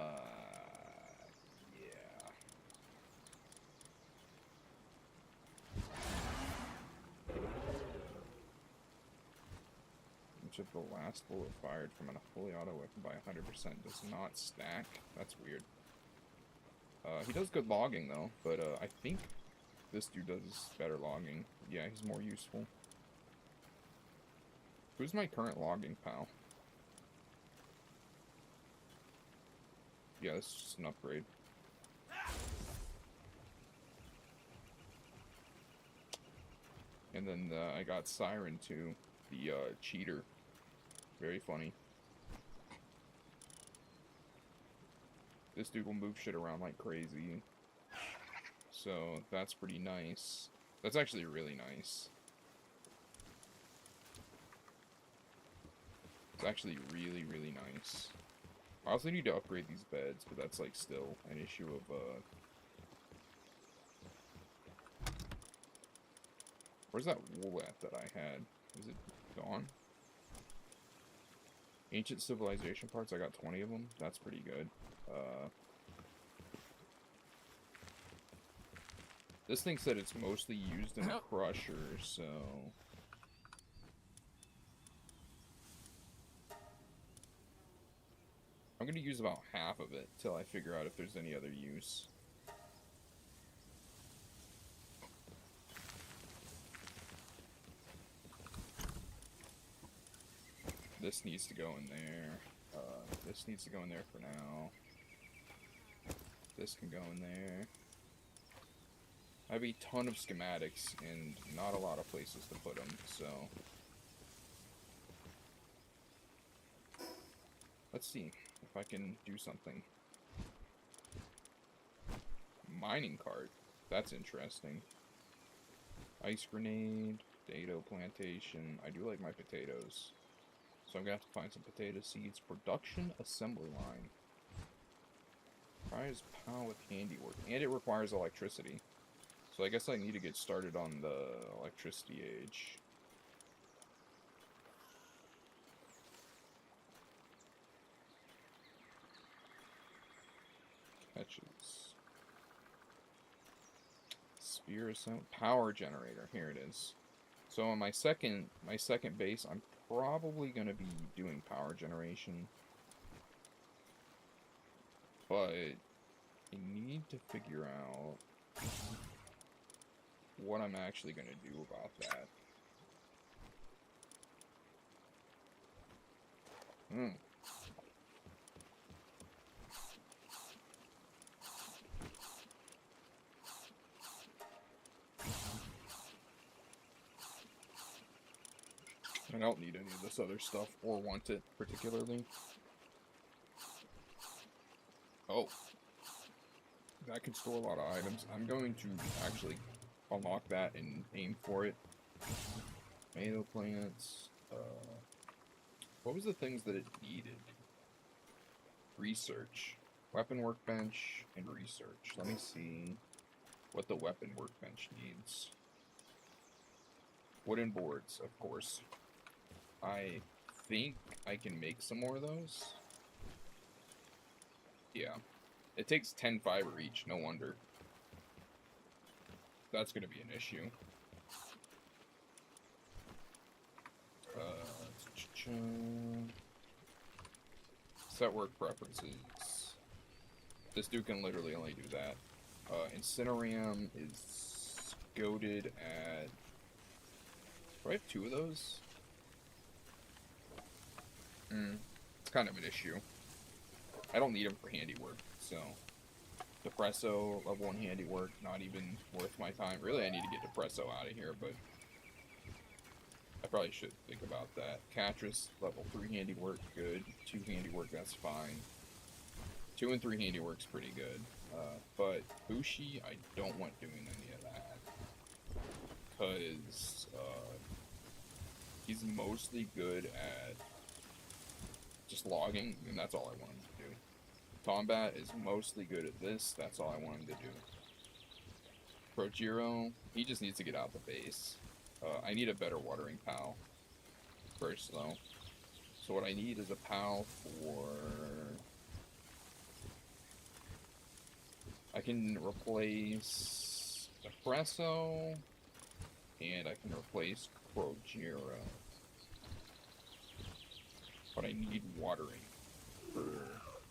Each of the last bullet fired from a fully auto weapon by 100% does not stack. That's weird. He does good logging though, but I think this dude does better logging. Yeah, he's more useful. Who's my current logging pal? Yeah, this is just an upgrade. And then I got Siren too, the cheater. Very funny. This dude will move shit around like crazy. So that's pretty nice. That's actually really nice. It's actually really, really nice. I also need to upgrade these beds, but that's like still an issue of where's that wool at that I had? Is it gone? Ancient civilization parts, I got 20 of them. That's pretty good. This thing said it's mostly used in a crusher, so... I'm gonna use about half of it till I figure out if there's any other use. This needs to go in there. This needs to go in there for now. This can go in there. I have a ton of schematics and not a lot of places to put them, so... Let's see if I can do something. Mining cart. That's interesting. Ice grenade, potato plantation. I do like my potatoes. So I'm gonna have to find some potato seeds. Production assembly line. Prize power with handiwork. And it requires electricity. So I guess I need to get started on the electricity age. Catches. Spear assembly. Power generator. Here it is. So on my second base, I'm probably going to be doing power generation. But I need to figure out what I'm actually going to do about that. I don't need any of this other stuff, or want it, particularly. Oh. That can store a lot of items. I'm going to actually unlock that and aim for it. Tomato plants. What was the things that it needed? Research. Weapon workbench and research. Let me see what the weapon workbench needs. Wooden boards, of course. I think I can make some more of those. Yeah. It takes 10 fiber each, no wonder. That's going to be an issue. Set work preferences. This dude can literally only do that. Incinerarium is goated at... Do I have 2 of those? It's kind of an issue. I don't need them for handiwork, so... Depresso, level 1 handiwork, not even worth my time. Really, I need to get Depresso out of here, but... I probably should think about that. Catrus, level 3 handiwork, good. 2 handiwork, that's fine. 2 and 3 handiwork's pretty good. But Bushi, I don't want doing any of that. Because he's mostly good at just logging, and that's all I want him to do. Combat is mostly good at this, that's all I want him to do. Projiro, he just needs to get out the base. I need a better watering pal first, though. So what I need is a pal for... I can replace Espresso, and I can replace Projiro. But I need watering for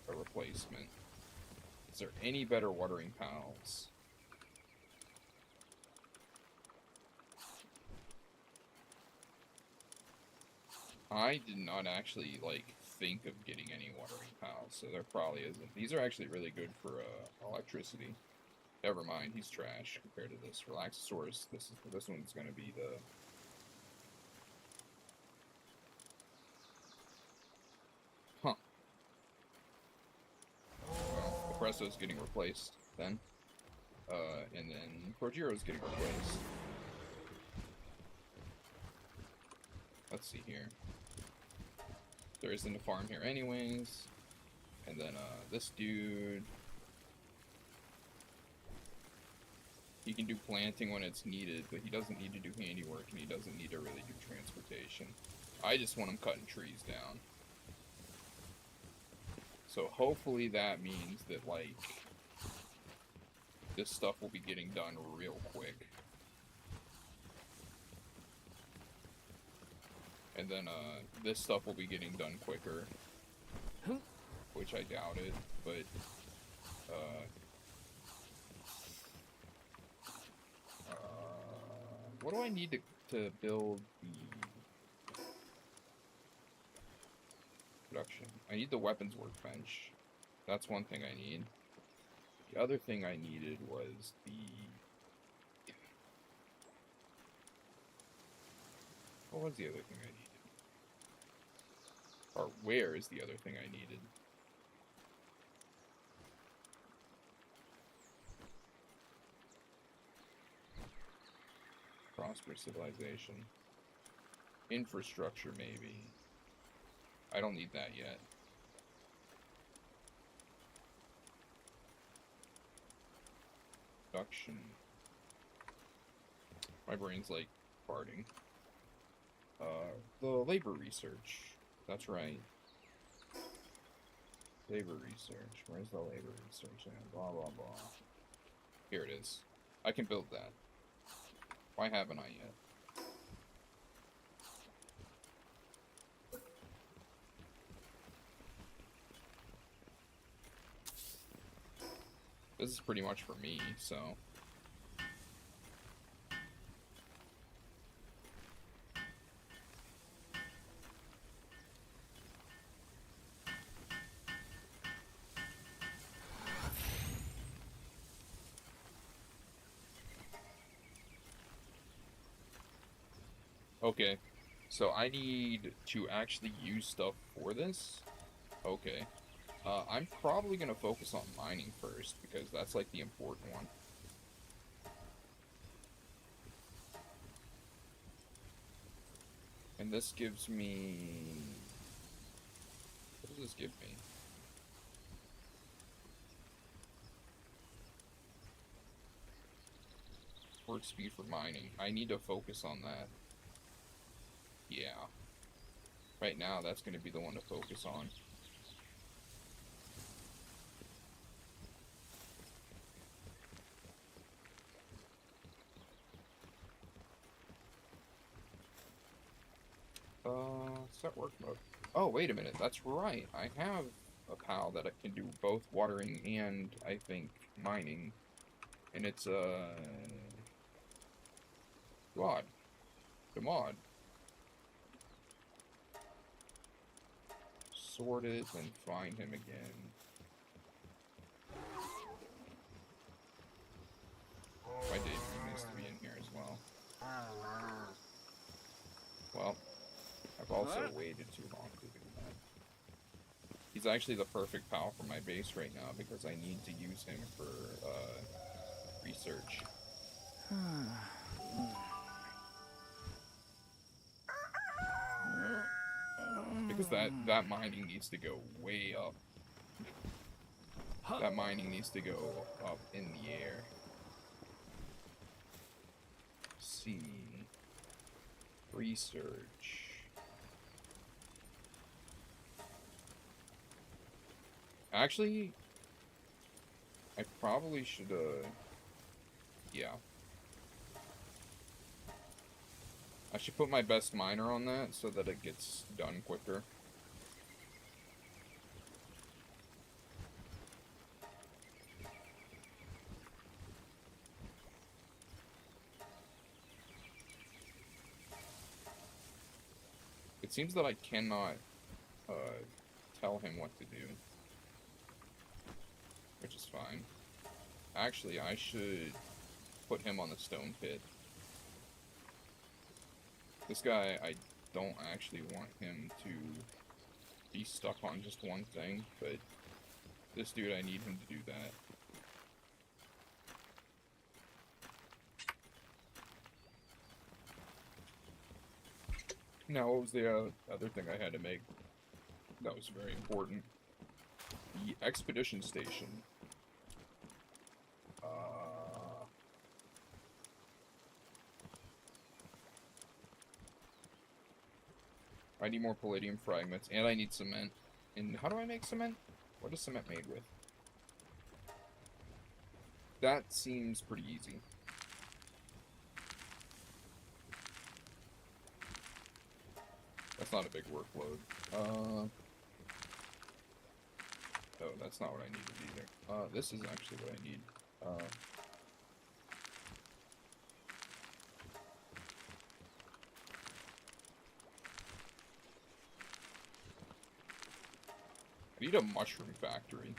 a replacement. Is there any better watering pals? I did not actually, like, think of getting any watering pals, so there probably isn't. These are actually really good for electricity. Never mind, he's trash compared to this. Relaxosaurus, this one's gonna be the... Huh. Well, Espresso's getting replaced then. And then Projiro's getting replaced. Let's see here. There isn't a farm here anyways. And then this dude, he can do planting when it's needed, but he doesn't need to do handiwork, and he doesn't need to really do transportation. I just want him cutting trees down. So hopefully that means that, like, this stuff will be getting done real quick. And then, this stuff will be getting done quicker. Which I doubt it, but, what do I need to build the production? I need the weapons workbench. That's one thing I need. The other thing I needed was the... What was the other thing I needed? Or where is the other thing I needed? Prosperous civilization. Infrastructure, maybe. I don't need that yet. Production. My brain's like farting. The labor research. That's right. Labor research. Where's the labor research at? Blah, blah, blah. Here it is. I can build that. Why haven't I yet? This is pretty much for me, so... Okay, so I need to actually use stuff for this? Okay. I'm probably gonna focus on mining first, because that's like the important one. And this gives me... What does this give me? Work speed for mining. I need to focus on that. Yeah. Right now, that's going to be the one to focus on. Set work mode. Oh, wait a minute. That's right. I have a pal that I can do both watering and, I think, mining. And it's, God. The mod. Sort it and find him again. My daydream needs to be in here as well. Well, I've also waited too long to do that. He's actually the perfect pal for my base right now because I need to use him for research. Because that mining needs to go way up. That mining needs to go up in the air. See. Research. Actually, I probably should, yeah. I should put my best miner on that so that it gets done quicker. It seems that I cannot tell him what to do, which is fine. Actually, I should put him on the stone pit. This guy, I don't actually want him to be stuck on just one thing, but this dude, I need him to do that. Now, what was the other thing I had to make that was very important? The expedition station. I need more palladium fragments, and I need cement. And how do I make cement? What is cement made with? That seems pretty easy. That's not a big workload. Oh, that's not what I needed either. This is actually what I need. I need a mushroom factory.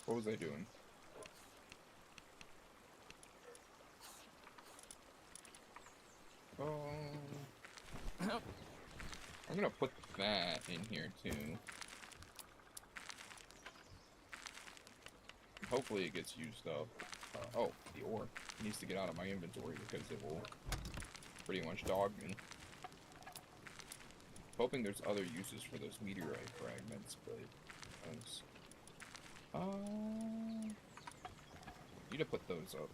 What was I doing? I'm gonna put that in here too. Hopefully it gets used up. Oh, the ore needs to get out of my inventory because it will pretty much dog me. Hoping there's other uses for those meteorite fragments, but need to put those up.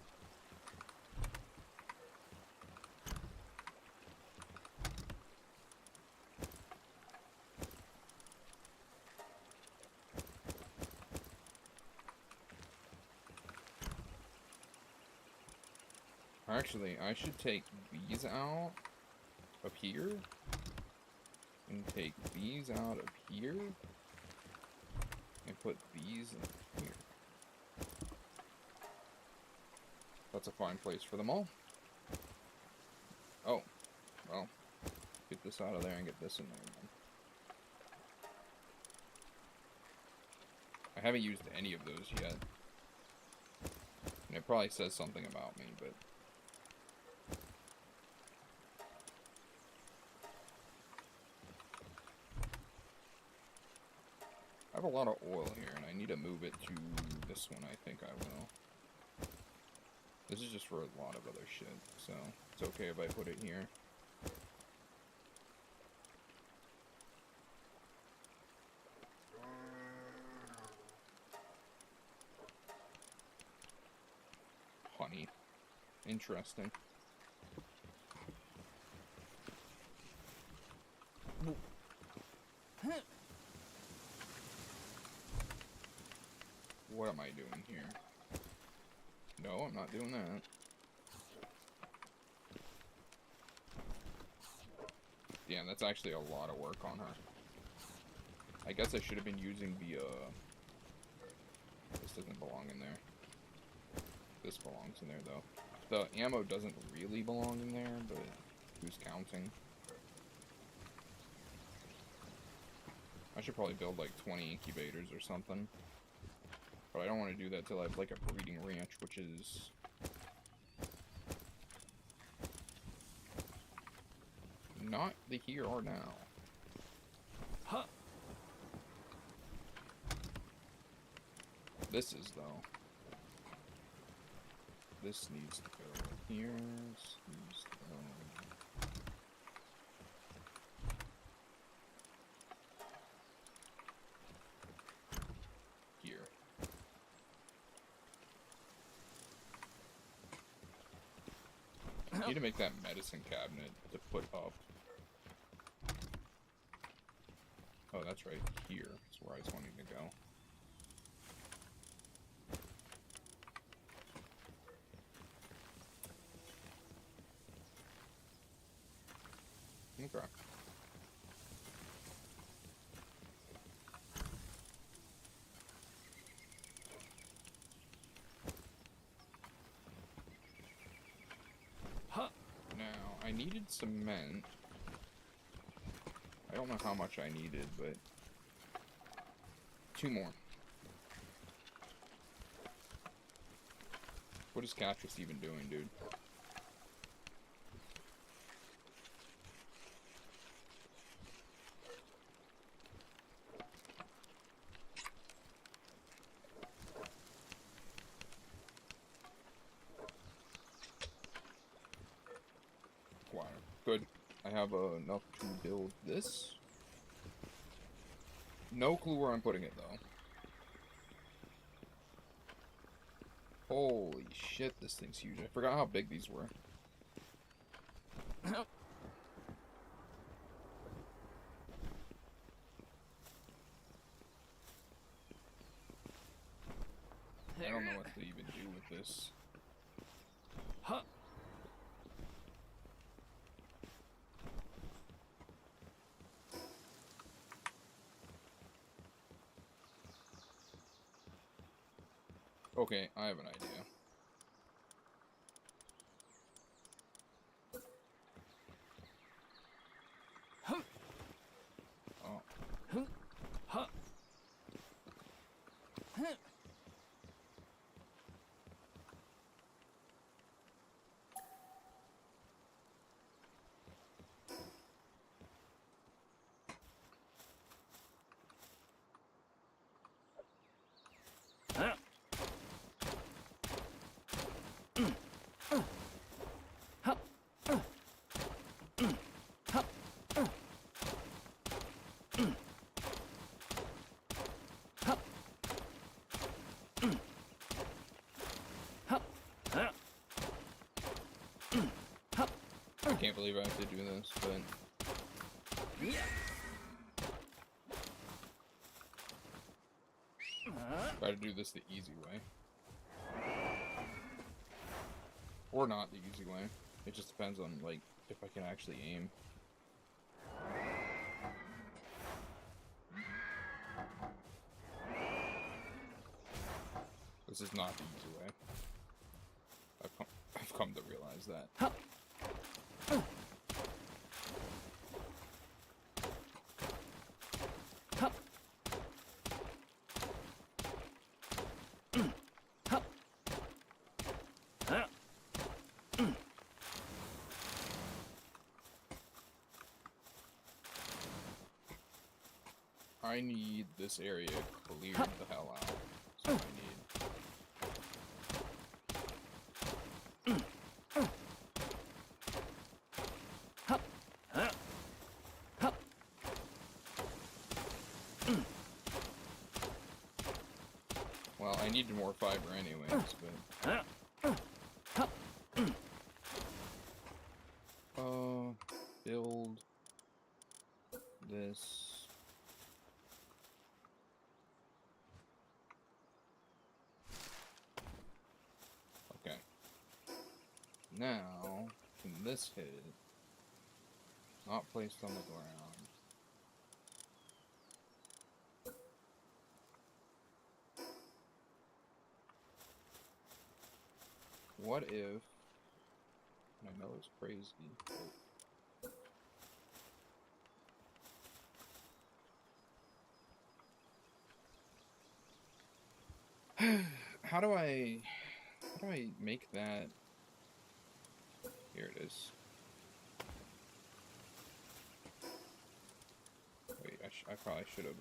Actually, I should take these out up here, and take these out up here, and put these in here. That's a fine place for them all. Oh, well, get this out of there and get this in there then. I haven't used any of those yet. And it probably says something about me, but... I have a lot of oil here, and I need to move it to this one. I think I will. This is just for a lot of other shit, so it's okay if I put it here. Honey. Interesting. What am I doing here? No, I'm not doing that. Damn, that's actually a lot of work on her. I guess I should have been using the, this doesn't belong in there. This belongs in there, though. The ammo doesn't really belong in there, but who's counting? I should probably build, like, 20 incubators or something. But I don't want to do that till I have, like, a breeding ranch, which is Not the here or now. Huh. This is, though. This needs to go here. This needs to go... here. I need to make that medicine cabinet to put up. Oh, that's right. Here is where I was wanting to go. Okay. Huh. Now, I needed cement. I don't know how much I needed, but 2 more. What is Catrice even doing, dude? Wow. Good. I have enough to build this. No clue where I'm putting it, though. Holy shit, this thing's huge. I forgot how big these were. I don't know what to even do with this. Huh. Okay, I have an idea. Oh. Huh. Huh. I can't believe I have to do this, but... Yeah. Try to do this the easy way. Or not the easy way. It just depends on, like, if I can actually aim. This is not the easy way. I've come to realize that. I need this area cleared the hell out. That's what I need. Well, I needed more fiber anyways, but... Build... this... Okay. Now, can this hit? Not placed on the ground. What if... I know it's crazy, but... How do I make that? Here it is. I probably should have,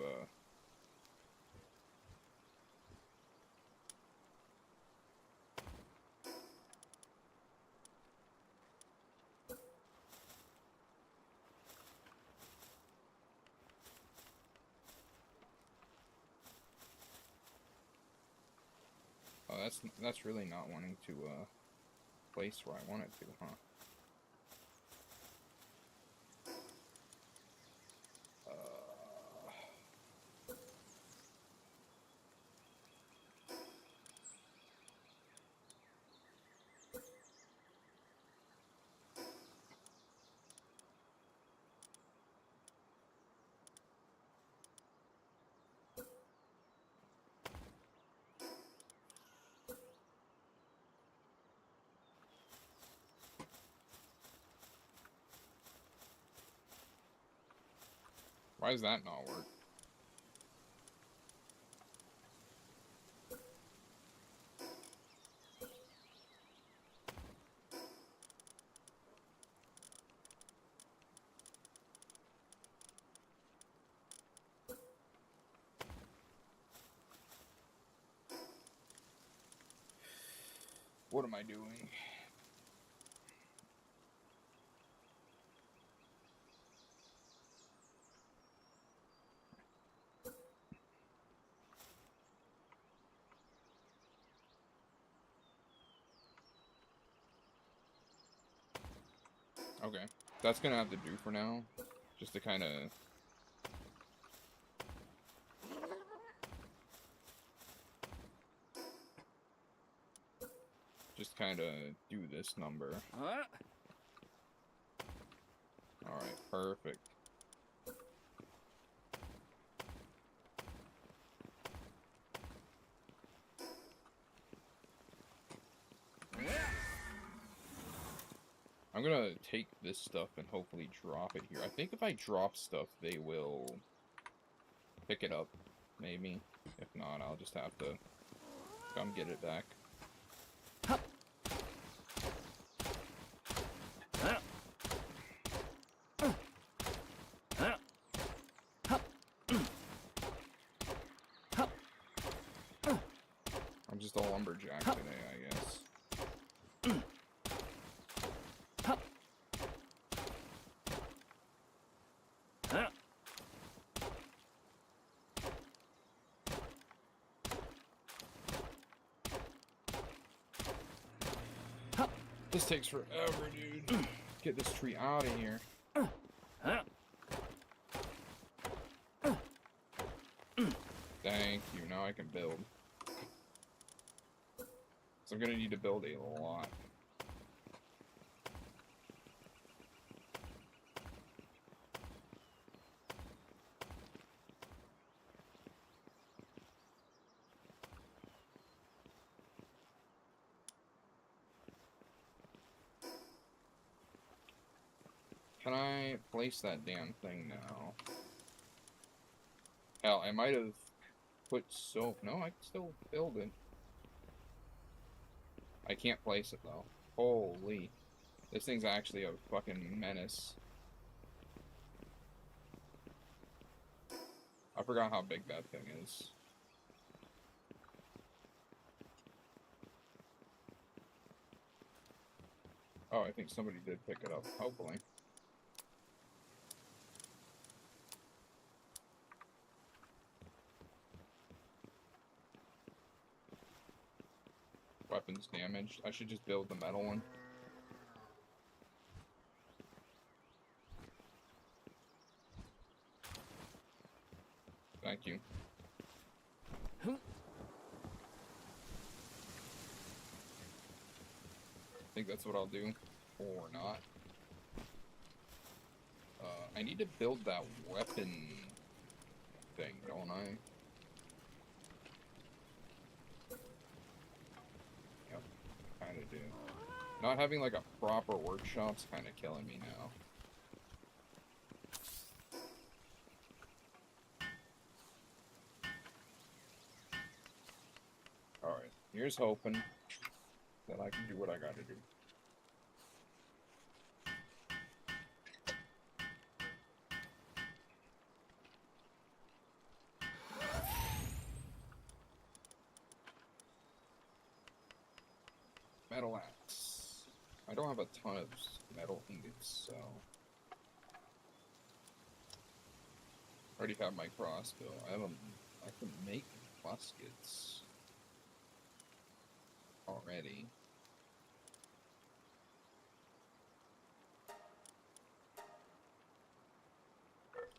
Oh, that's really not wanting to, place where I want it to, huh? Why does that not work? What am I doing? Okay, that's gonna have to do for now, just to kind of do this number. Huh? Alright, perfect. I'm gonna take this stuff and hopefully drop it here. I think if I drop stuff, they will pick it up, maybe. If not, I'll just have to come get it back. I'm just a lumberjack today, I guess. This takes forever, dude. Get this tree out of here. Thank you, now I can build. So I'm gonna need to build a lot. Can I place that damn thing now? Hell, I might have put soap. No, I can still build it. I can't place it, though. Holy. This thing's actually a fucking menace. I forgot how big that thing is. Oh, I think somebody did pick it up, hopefully. Weapons damaged. I should just build the metal one. Thank you. I think that's what I'll do. Or not. I need to build that weapon thing, don't I? Yep, kinda do. Not having like a proper workshop's kinda killing me now. Alright, here's hoping that I can do what I gotta do. Metal axe. I don't have a ton of metal ingots, so I already have my crossbow. I can make muskets already.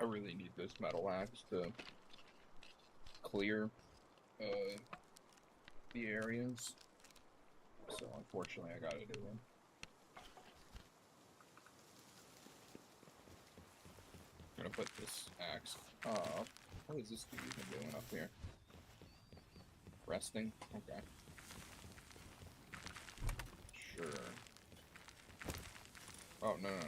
I really need this metal axe to clear the areas. So unfortunately I gotta do it. I'm gonna put this axe up. What is this dude even doing up here? Resting? Okay. Sure. Oh, no, no, no.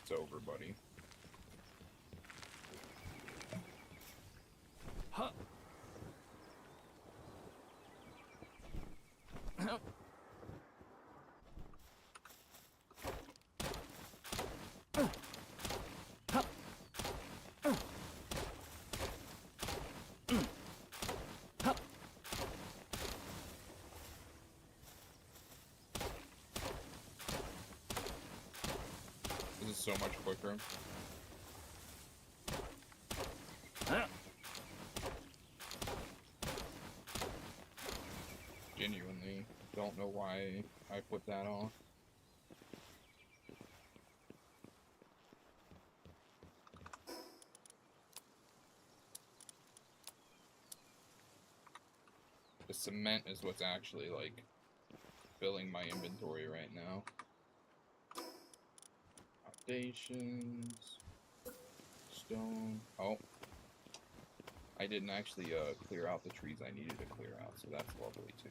It's over, buddy. Huh. This is so much quicker. Genuinely don't know why I put that on. The cement is what's actually, like, filling my inventory right now. Foundations. Stone. Oh. I didn't actually clear out the trees I needed to clear out, so that's lovely too.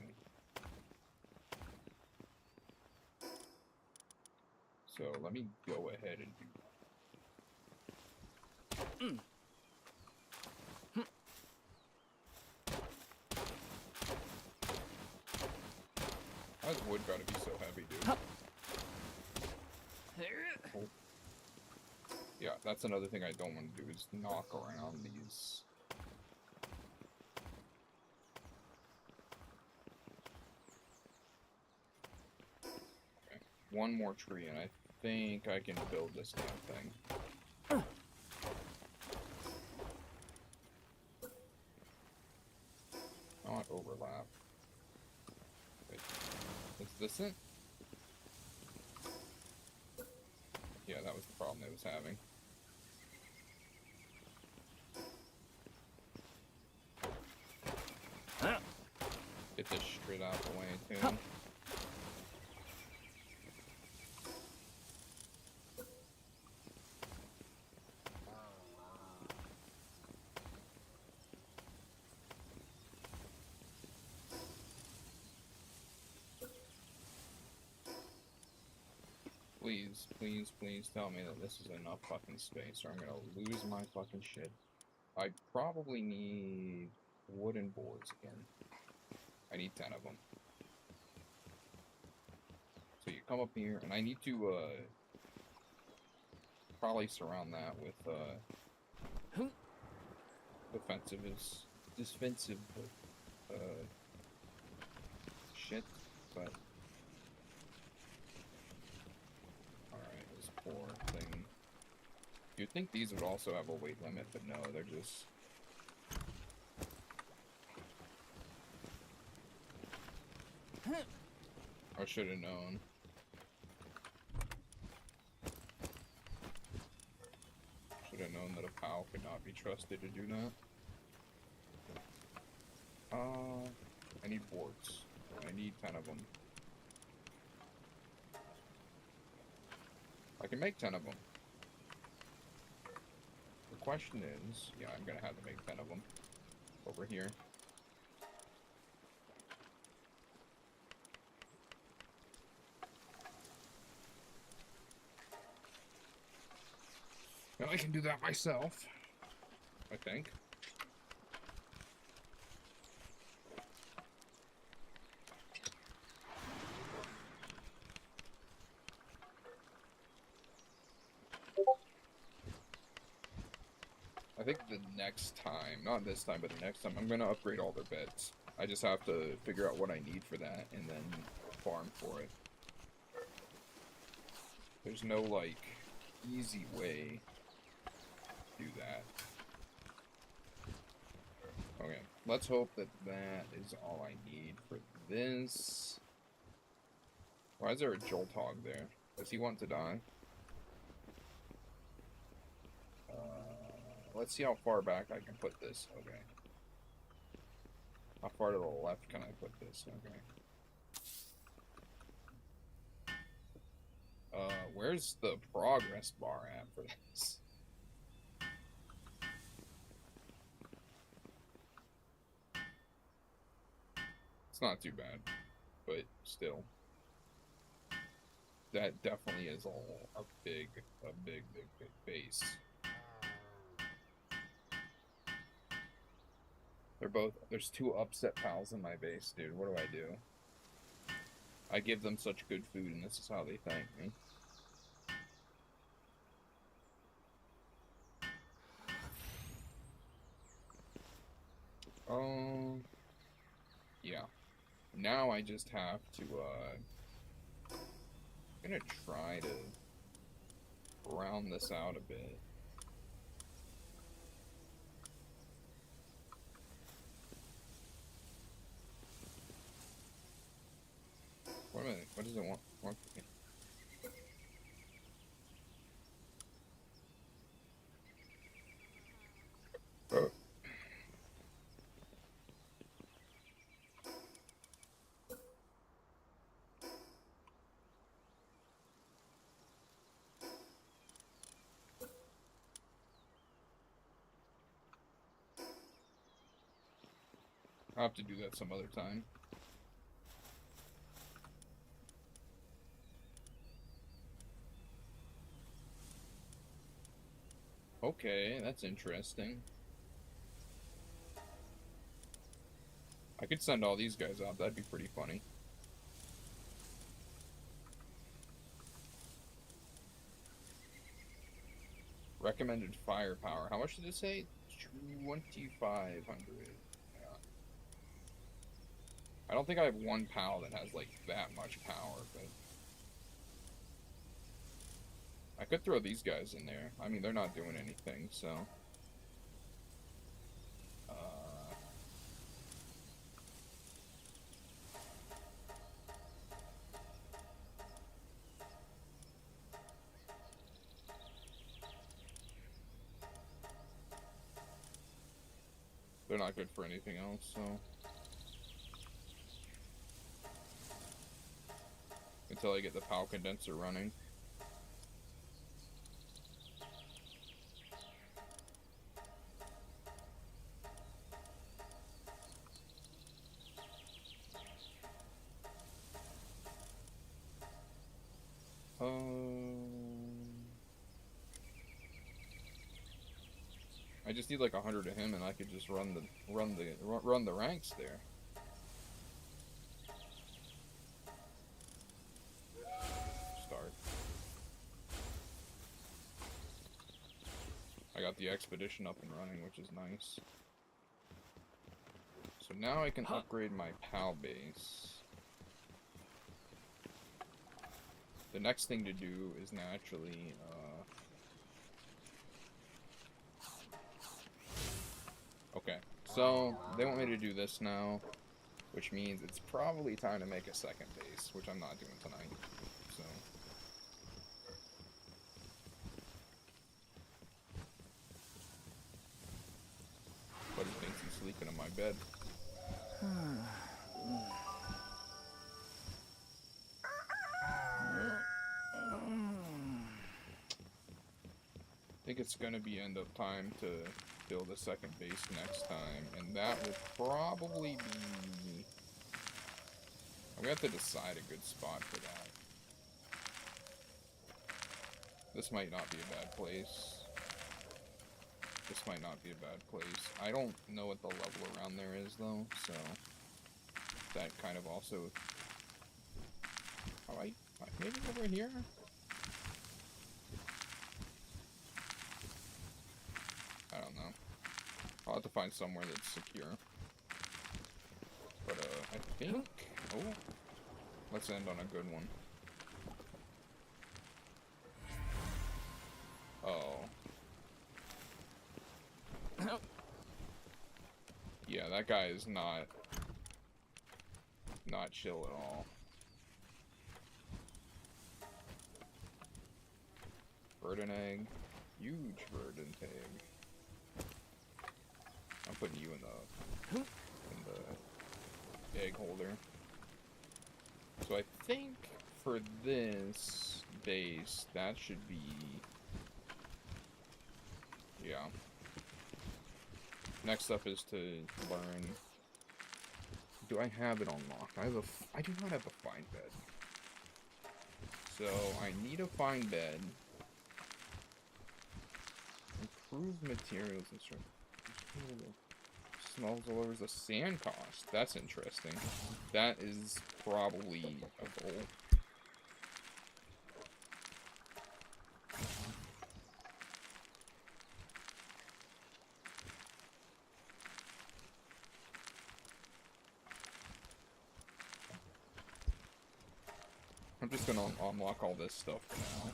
So let me go ahead and do that. How's wood gotta be so heavy, dude? Oh. Yeah, that's another thing I don't want to do, is knock around these. Okay. One more tree, and I think I can build this damn thing. Not overlap. Wait, is this it? Yeah, that was the problem it was having. Get this straight out the way, too. Please, please, please tell me that this is enough fucking space, or I'm gonna lose my fucking shit. I probably need wooden boards again. I need 10 of them. So you come up here, and I need to, probably surround that with, defensive, shit, but... Alright, this poor thing. You'd think these would also have a weight limit, but no, they're just... I should have known. Should have known that a POW could not be trusted to do that. I need boards. I need 10 of them. I can make 10 of them. The question is, yeah, I'm gonna have to make 10 of them over here. And I can do that myself, I think. I think the next time, not this time, but the next time, I'm gonna upgrade all their beds. I just have to figure out what I need for that and then farm for it. There's no, like, easy way to do that. Okay, let's hope that that is all I need for this. Why is there a Jolt Hog there? Does he want to die? Let's see how far back I can put this. Okay. How far to the left can I put this? Okay. Where's the progress bar at for this? It's not too bad, but still. That definitely is a big base. There's two upset pals in my base, dude. What do I do? I give them such good food, and this is how they thank me. Yeah. Now I just have to, I'm gonna try to round this out a bit. Wait a minute, what does it want? Oh. I'll have to do that some other time. Okay, that's interesting. I could send all these guys out, that'd be pretty funny. Recommended firepower. How much did it say? 2,500. Yeah. I don't think I have one pal that has, like, that much power, but... I could throw these guys in there. I mean, they're not doing anything, so... They're not good for anything else, so... Until I get the PAL condenser running. I just need like 100 of him, and I could just run the ranks there. Start. I got the expedition up and running, which is nice. So now I can upgrade my PAL base. The next thing to do is naturally, okay, so they want me to do this now, which means it's probably time to make a second base, which I'm not doing tonight, so. Buddy thinks he's sleeping in my bed. I think it's gonna be end up time to build a second base next time, and that will probably be... I'm gonna have to decide a good spot for that. This might not be a bad place. This might not be a bad place. I don't know what the level around there is, though, so... That kind of also... Alright, maybe over here? I don't know. have to find somewhere that's secure. But, I think... Oh. Let's end on a good one. Oh. Yeah, that guy is not chill at all. Verdant egg. Huge verdant egg. I'm putting you in the egg holder. So I think for this base, that should be... Yeah. Next up is to learn... Do I have it unlocked? I do not have a find bed. So I need a find bed. Improve materials and stuff. Smells all over the sand cost. That's interesting. That is probably a goal. I'm just gonna unlock all this stuff for now.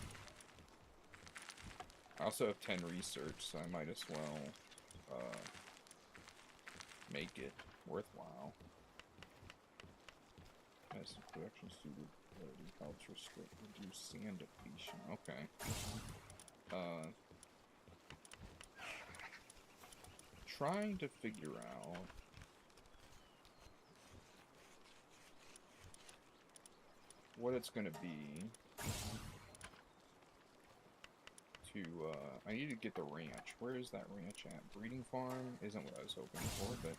I also have 10 research, so I might as well make it worthwhile. Massive production suitability helps reduce sand depletion. Okay. Trying to figure out what it's gonna be to, I need to get the ranch. Where is that ranch at? Breeding farm isn't what I was hoping for, but...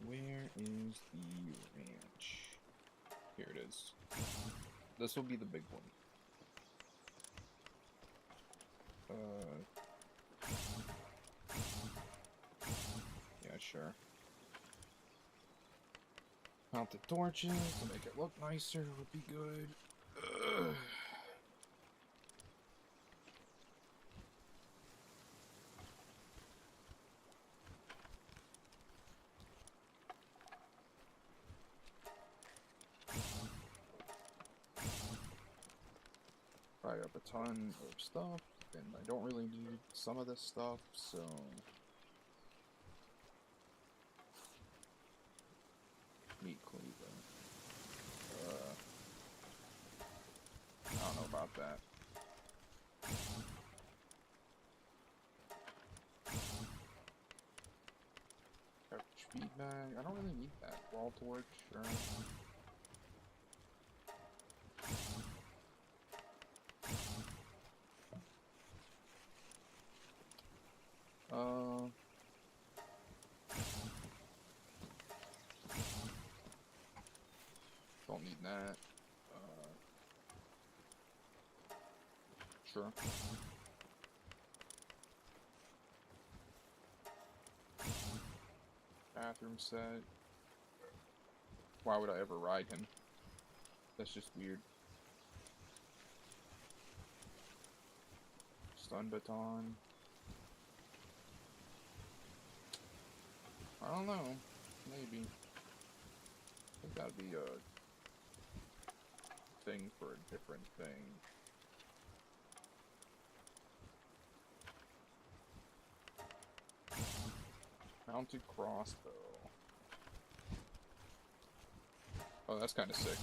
Where is the ranch? Here it is. This will be the big one. Yeah, sure. Mount the torches to make it look nicer would be good. Ugh. I have a ton of stuff, and I don't really need some of this stuff, so... Meat cleaver. I don't know about that. Garbage feed bag. I don't really need that. Wall torch, sure. Don't need that. Sure. Bathroom set. Why would I ever ride him? That's just weird. Stun baton. I don't know. Maybe. I think that'd be a thing for a different thing. Mounted crossbow. Oh, that's kind of sick.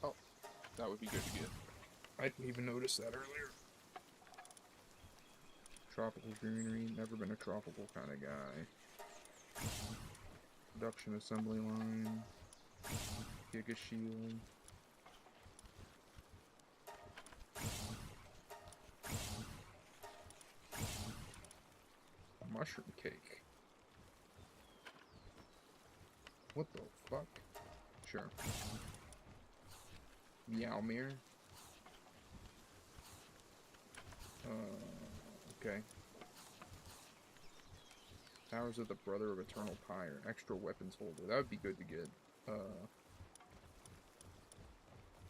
Oh, that would be good to get. I didn't even notice that earlier. Tropical greenery, never been a tropical kind of guy. Production assembly line. Giga shield. Mushroom cake. What the fuck? Sure. Meow mirror. Okay. Powers of the Brother of Eternal Pyre. Extra weapons holder. That would be good to get.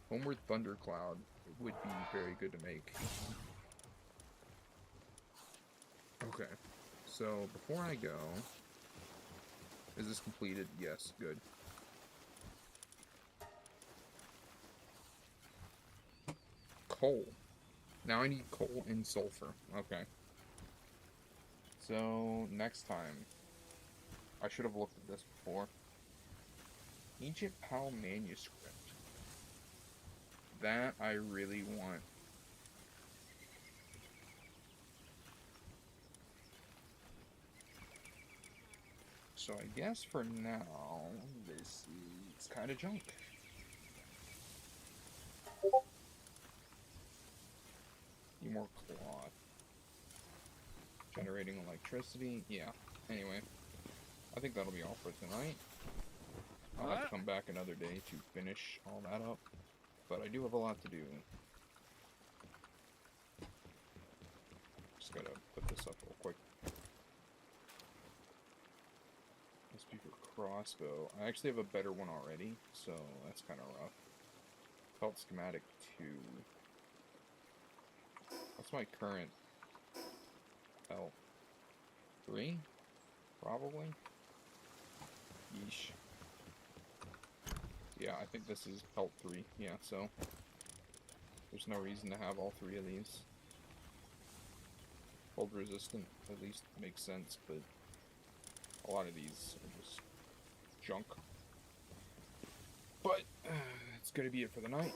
Homeward Thundercloud would be very good to make. Okay. So, before I go... Is this completed? Yes, good. Coal. Now I need coal and sulfur. Okay. So, next time. I should have looked at this before. Ancient Pal Manuscript. That I really want. So I guess for now, this is kind of junk. Need more cloth. Generating electricity. Yeah. Anyway, I think that'll be all for tonight. I'll have to come back another day to finish all that up. But I do have a lot to do. Just gotta put this up real quick. Speaker crossbow. I actually have a better one already, so that's kind of rough. Felt schematic 2. What's my current health? 3? Probably? Yeesh. Yeah, I think this is health 3. Yeah, so there's no reason to have all 3 of these. Cold resistant at least makes sense, but a lot of these are just junk. But that's gonna be it for the night.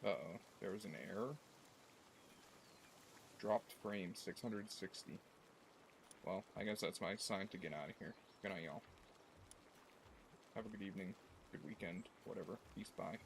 Uh-oh, there was an error. Dropped frame 660. Well, I guess that's my sign to get out of here. Good night, y'all. Have a good evening, good weekend, whatever. Peace, bye.